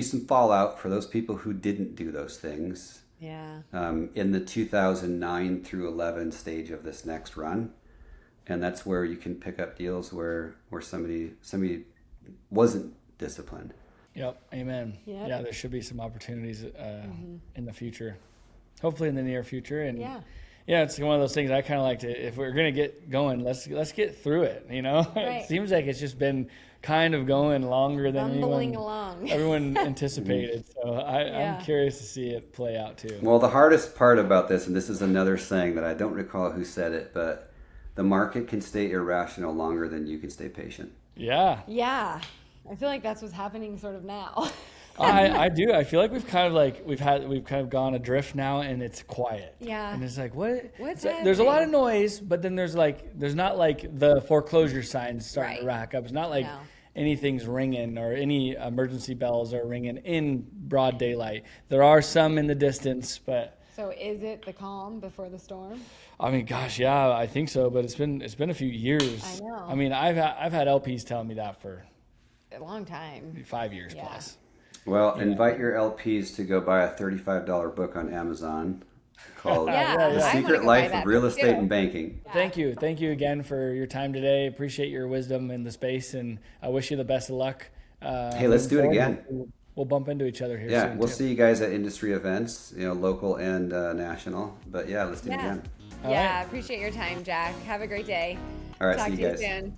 A: some fallout for those people who didn't do those things.
C: Yeah.
A: In the 2009 through 11 stage of this next run. And that's where you can pick up deals where somebody wasn't disciplined.
B: Yep. Amen.
C: Yep.
B: Yeah, there should be some opportunities in the future, hopefully in the near future. And yeah, it's one of those things I kind of like to, if we're going to get going, let's get through it.
C: Right.
B: It seems like it's just been kind of going longer than everyone anticipated. So I'm curious to see it play out too.
A: Well, the hardest part about this, and this is another saying that I don't recall who said it, but the market can stay irrational longer than you can stay patient.
B: Yeah.
C: Yeah. I feel like that's what's happening sort of now.
B: I do. I feel like we've kind of gone adrift now, and it's quiet.
C: Yeah.
B: And it's like, what's
C: happening?
B: There's a lot of noise, but then there's not like the foreclosure signs starting to rack up. It's not like anything's ringing or any emergency bells are ringing in broad daylight. There are some in the distance, but.
C: So is it the calm before the storm?
B: I mean, gosh, yeah, I think so. But it's been a few years.
C: I know.
B: I mean, I've had LPs telling me that for
C: a long time,
B: 5 years plus.
A: Well, invite your LPs to go buy a $35 book on Amazon called The Secret Life of Real Estate and Banking.
B: Yeah. Thank you again for your time today. Appreciate your wisdom in the space, and I wish you the best of luck.
A: Hey, let's do it again.
B: We'll bump into each other here soon.
A: Yeah, we'll see you guys at industry events, local and national. But yeah, let's do it again.
C: Yeah, appreciate your time, Jack. Have a great day.
A: All right,
C: Talk
A: see
C: to
A: you
C: you
A: guys.
C: soon.